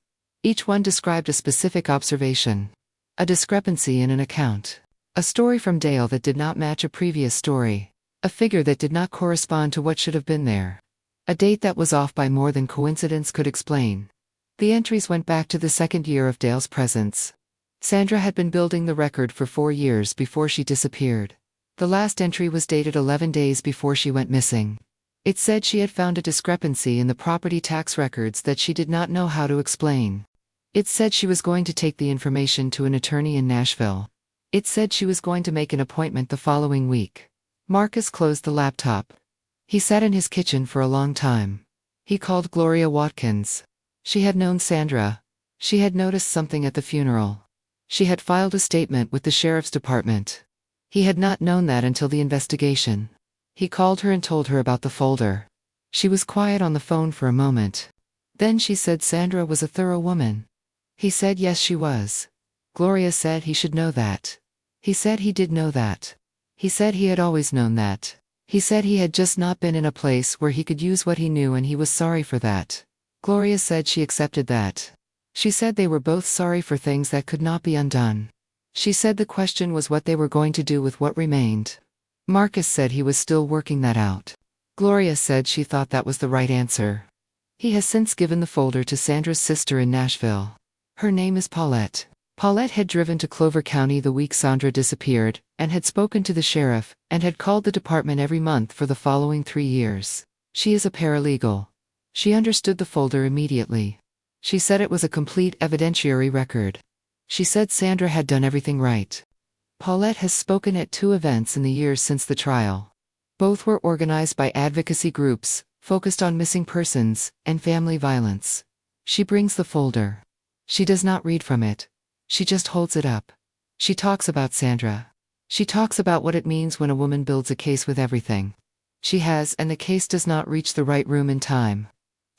Each one described a specific observation. A discrepancy in an account. A story from Dale that did not match a previous story. A figure that did not correspond to what should have been there. A date that was off by more than coincidence could explain. The entries went back to the 2nd year of Dale's presence. Sandra had been building the record for 4 years before she disappeared. The last entry was dated 11 days before she went missing. It said she had found a discrepancy in the property tax records that she did not know how to explain. It said she was going to take the information to an attorney in Nashville. It said she was going to make an appointment the following week. Marcus closed the laptop. He sat in his kitchen for a long time. He called Gloria Watkins. She had known Sandra. She had noticed something at the funeral. She had filed a statement with the sheriff's department. He had not known that until the investigation. He called her and told her about the folder. She was quiet on the phone for a moment. Then she said Sandra was a thorough woman. He said yes, she was. Gloria said he should know that. He said he did know that. He said he had always known that. He said he had just not been in a place where he could use what he knew, and he was sorry for that. Gloria said she accepted that. She said they were both sorry for things that could not be undone. She said the question was what they were going to do with what remained. Marcus said he was still working that out. Gloria said she thought that was the right answer. He has since given the folder to Sandra's sister in Nashville. Her name is Paulette. Paulette had driven to Clover County the week Sandra disappeared, and had spoken to the sheriff, and had called the department every month for the following 3 years. She is a paralegal. She understood the folder immediately. She said it was a complete evidentiary record. She said Sandra had done everything right. Paulette has spoken at 2 events in the years since the trial. Both were organized by advocacy groups, focused on missing persons and family violence. She brings the folder. She does not read from it. She just holds it up. She talks about Sandra. She talks about what it means when a woman builds a case with everything she has and the case does not reach the right room in time.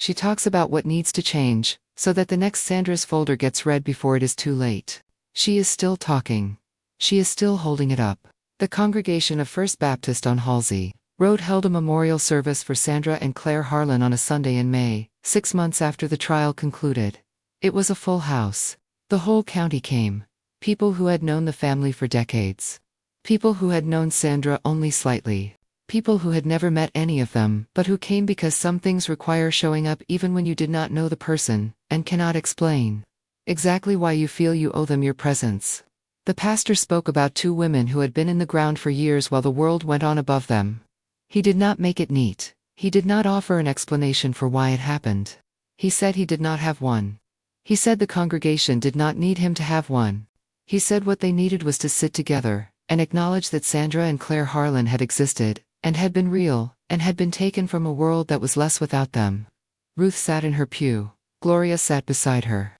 She talks about what needs to change, so that the next Sandra's folder gets read before it is too late. She is still talking. She is still holding it up. The congregation of First Baptist on Halsey Road held a memorial service for Sandra and Claire Harlan on a Sunday in May, 6 months after the trial concluded. It was a full house. The whole county came. People who had known the family for decades. People who had known Sandra only slightly. People who had never met any of them, but who came because some things require showing up even when you did not know the person, and cannot explain exactly why you feel you owe them your presence. The pastor spoke about 2 women who had been in the ground for years while the world went on above them. He did not make it neat. He did not offer an explanation for why it happened. He said he did not have one. He said the congregation did not need him to have one. He said what they needed was to sit together and acknowledge that Sandra and Claire Harlan had existed, and had been real, and had been taken from a world that was less without them. Ruth sat in her pew. Gloria sat beside her.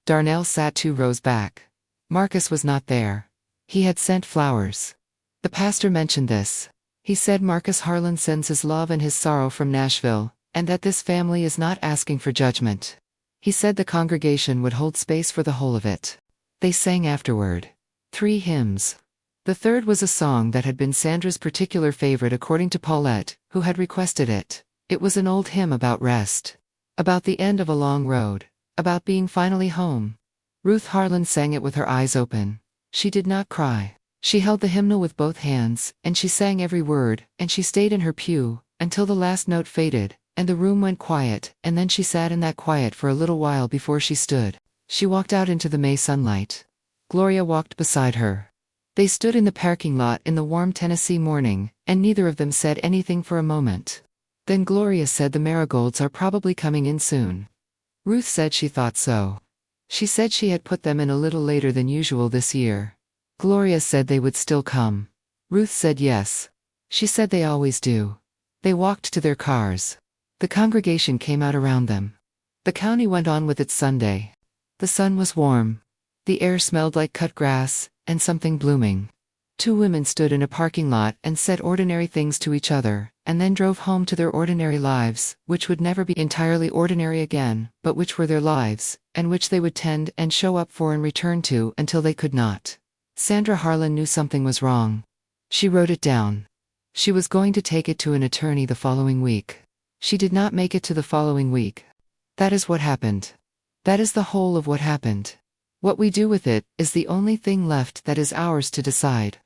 Darnell sat 2 rows back. Marcus was not there. He had sent flowers. The pastor mentioned this. He said Marcus Harlan sends his love and his sorrow from Nashville, and that this family is not asking for judgment. He said the congregation would hold space for the whole of it. They sang afterward. 3 hymns. The third was a song that had been Sandra's particular favorite according to Paulette, who had requested it. It was an old hymn about rest. About the end of a long road. About being finally home. Ruth Harlan sang it with her eyes open. She did not cry. She held the hymnal with both hands, and she sang every word, and she stayed in her pew, until the last note faded, and the room went quiet, and then she sat in that quiet for a little while before she stood. She walked out into the May sunlight. Gloria walked beside her. They stood in the parking lot in the warm Tennessee morning, and neither of them said anything for a moment. Then Gloria said the marigolds are probably coming in soon. Ruth said she thought so. She said she had put them in a little later than usual this year. Gloria said they would still come. Ruth said yes. She said they always do. They walked to their cars. The congregation came out around them. The county went on with its Sunday. The sun was warm. The air smelled like cut grass, and something blooming. 2 women stood in a parking lot and said ordinary things to each other, and then drove home to their ordinary lives, which would never be entirely ordinary again, but which were their lives, and which they would tend and show up for and return to until they could not. Sandra Harlan knew something was wrong. She wrote it down. She was going to take it to an attorney the following week. She did not make it to the following week. That is what happened. That is the whole of what happened. What we do with it is the only thing left that is ours to decide.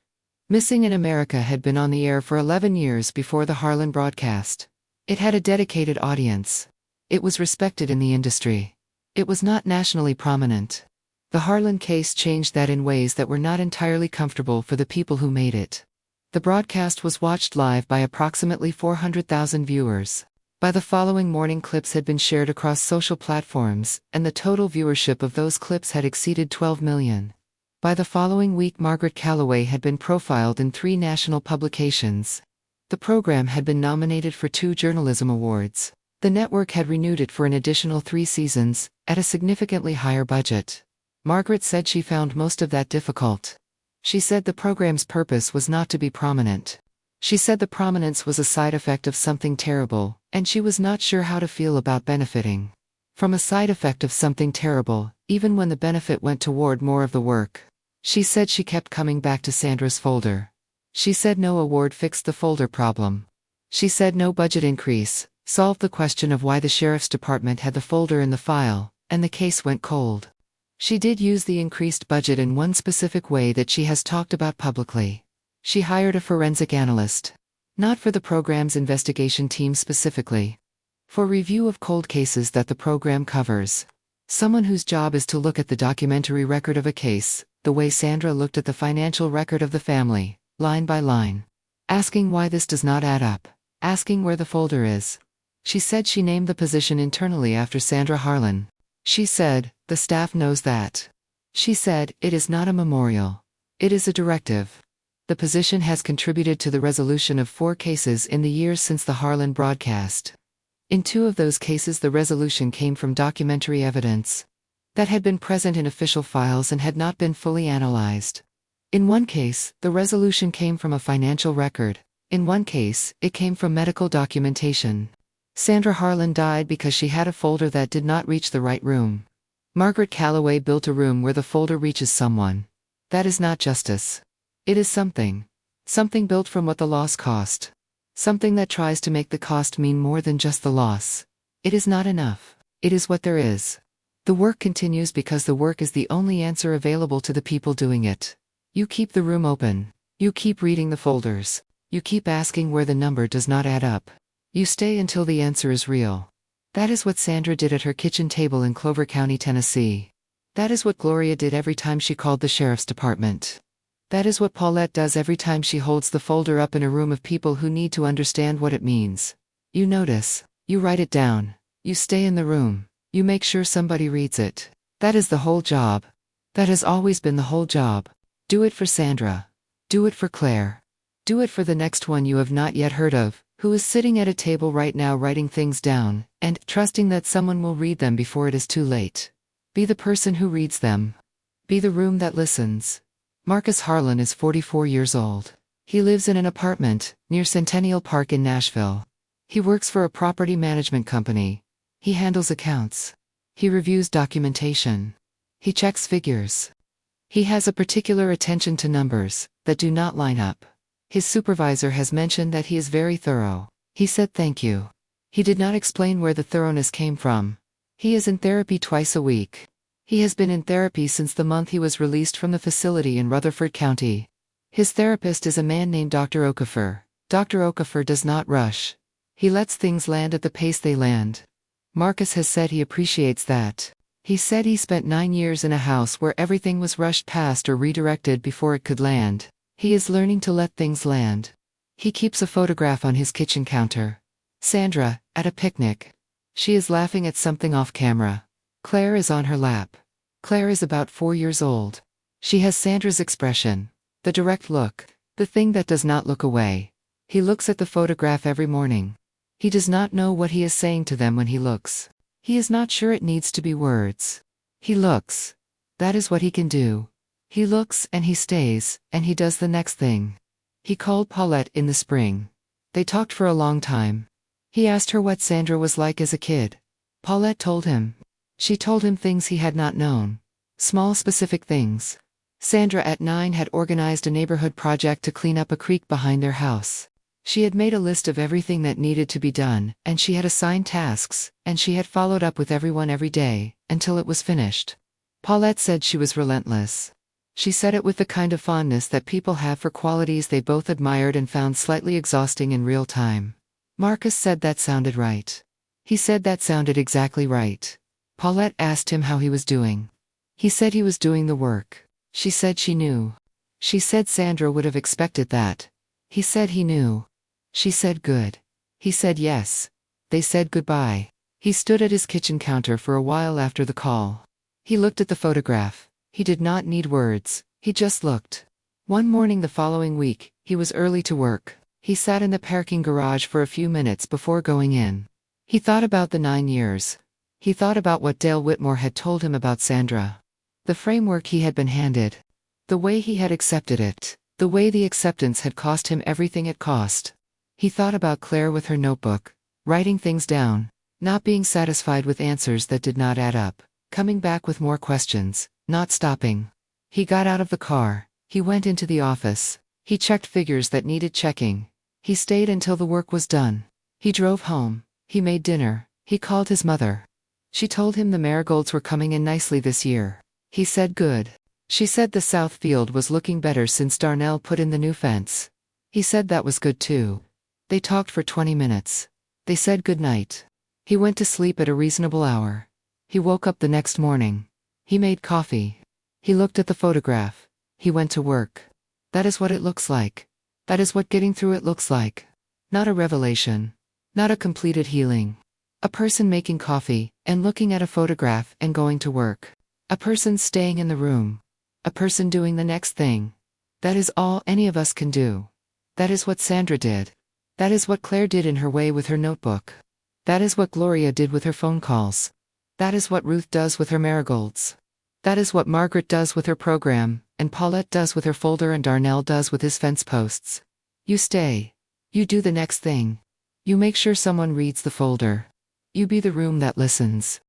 Missing in America had been on the air for 11 years before the Harlan broadcast. It had a dedicated audience. It was respected in the industry. It was not nationally prominent. The Harlan case changed that in ways that were not entirely comfortable for the people who made it. The broadcast was watched live by approximately 400,000 viewers. By the following morning, clips had been shared across social platforms, and the total viewership of those clips had exceeded 12 million. By the following week, Margaret Calloway had been profiled in 3 national publications. The program had been nominated for 2 journalism awards. The network had renewed it for an additional 3 seasons, at a significantly higher budget. Margaret said she found most of that difficult. She said the program's purpose was not to be prominent. She said the prominence was a side effect of something terrible, and she was not sure how to feel about benefiting from a side effect of something terrible, even when the benefit went toward more of the work. She said she kept coming back to Sandra's folder. She said no award fixed the folder problem. She said no budget increase solved the question of why the sheriff's department had the folder in the file, and the case went cold. She did use the increased budget in one specific way that she has talked about publicly. She hired a forensic analyst. Not for the program's investigation team specifically. For review of cold cases that the program covers. Someone whose job is to look at the documentary record of a case, the way Sandra looked at the financial record of the family, line by line. Asking why this does not add up. Asking where the folder is. She said she named the position internally after Sandra Harlan. She said, the staff knows that. She said, it is not a memorial. It is a directive. The position has contributed to the resolution of 4 cases in the years since the Harlan broadcast. In 2 of those cases, the resolution came from documentary evidence that had been present in official files and had not been fully analyzed. In 1 case, the resolution came from a financial record. In 1 case, it came from medical documentation. Sandra Harlan died because she had a folder that did not reach the right room. Margaret Calloway built a room where the folder reaches someone. That is not justice. It is something. Something built from what the loss cost. Something that tries to make the cost mean more than just the loss. It is not enough. It is what there is. The work continues because the work is the only answer available to the people doing it. You keep the room open. You keep reading the folders. You keep asking where the number does not add up. You stay until the answer is real. That is what Sandra did at her kitchen table in Clover County, Tennessee. That is what Gloria did every time she called the sheriff's department. That is what Paulette does every time she holds the folder up in a room of people who need to understand what it means. You notice. You write it down. You stay in the room. You make sure somebody reads it. That is the whole job. That has always been the whole job. Do it for Sandra. Do it for Claire. Do it for the next one you have not yet heard of, who is sitting at a table right now writing things down, and trusting that someone will read them before it is too late. Be the person who reads them. Be the room that listens. Marcus Harlan is 44 years old. He lives in an apartment near Centennial Park in Nashville. He works for a property management company. He handles accounts. He reviews documentation. He checks figures. He has a particular attention to numbers that do not line up. His supervisor has mentioned that he is very thorough. He said thank you. He did not explain where the thoroughness came from. He is in therapy twice a week. He has been in therapy since the month he was released from the facility in Rutherford County. His therapist is a man named Dr. Okafor. Dr. Okafor does not rush. He lets things land at the pace they land. Marcus has said he appreciates that. He said he spent 9 years in a house where everything was rushed past or redirected before it could land. He is learning to let things land. He keeps a photograph on his kitchen counter. Sandra, at a picnic. She is laughing at something off camera. Claire is on her lap. Claire is about 4 years old. She has Sandra's expression. The direct look. The thing that does not look away. He looks at the photograph every morning. He does not know what he is saying to them when he looks. He is not sure it needs to be words. He looks. That is what he can do. He looks and he stays, and he does the next thing. He called Paulette in the spring. They talked for a long time. He asked her what Sandra was like as a kid. Paulette told him. She told him things he had not known. Small specific things. Sandra at 9 had organized a neighborhood project to clean up a creek behind their house. She had made a list of everything that needed to be done, and she had assigned tasks, and she had followed up with everyone every day, until it was finished. Paulette said she was relentless. She said it with the kind of fondness that people have for qualities they both admired and found slightly exhausting in real time. Marcus said that sounded right. He said that sounded exactly right. Paulette asked him how he was doing. He said he was doing the work. She said she knew. She said Sandra would have expected that. He said he knew. She said good. He said yes. They said goodbye. He stood at his kitchen counter for a while after the call. He looked at the photograph. He did not need words. He just looked. One morning the following week, he was early to work. He sat in the parking garage for a few minutes before going in. He thought about the 9 years. He thought about what Dale Whitmore had told him about Sandra. The framework he had been handed. The way he had accepted it. The way the acceptance had cost him everything it cost. He thought about Claire with her notebook, writing things down, not being satisfied with answers that did not add up, coming back with more questions, not stopping. He got out of the car. He went into the office. He checked figures that needed checking. He stayed until the work was done. He drove home. He made dinner. He called his mother. She told him the marigolds were coming in nicely this year. He said good. She said the south field was looking better since Darnell put in the new fence. He said that was good too. They talked for 20 minutes. They said good night. He went to sleep at a reasonable hour. He woke up the next morning. He made coffee. He looked at the photograph. He went to work. That is what it looks like. That is what getting through it looks like. Not a revelation. Not a completed healing. A person making coffee, and looking at a photograph, and going to work. A person staying in the room. A person doing the next thing. That is all any of us can do. That is what Sandra did. That is what Claire did in her way with her notebook. That is what Gloria did with her phone calls. That is what Ruth does with her marigolds. That is what Margaret does with her program, and Paulette does with her folder, and Darnell does with his fence posts. You stay. You do the next thing. You make sure someone reads the folder. You be the room that listens.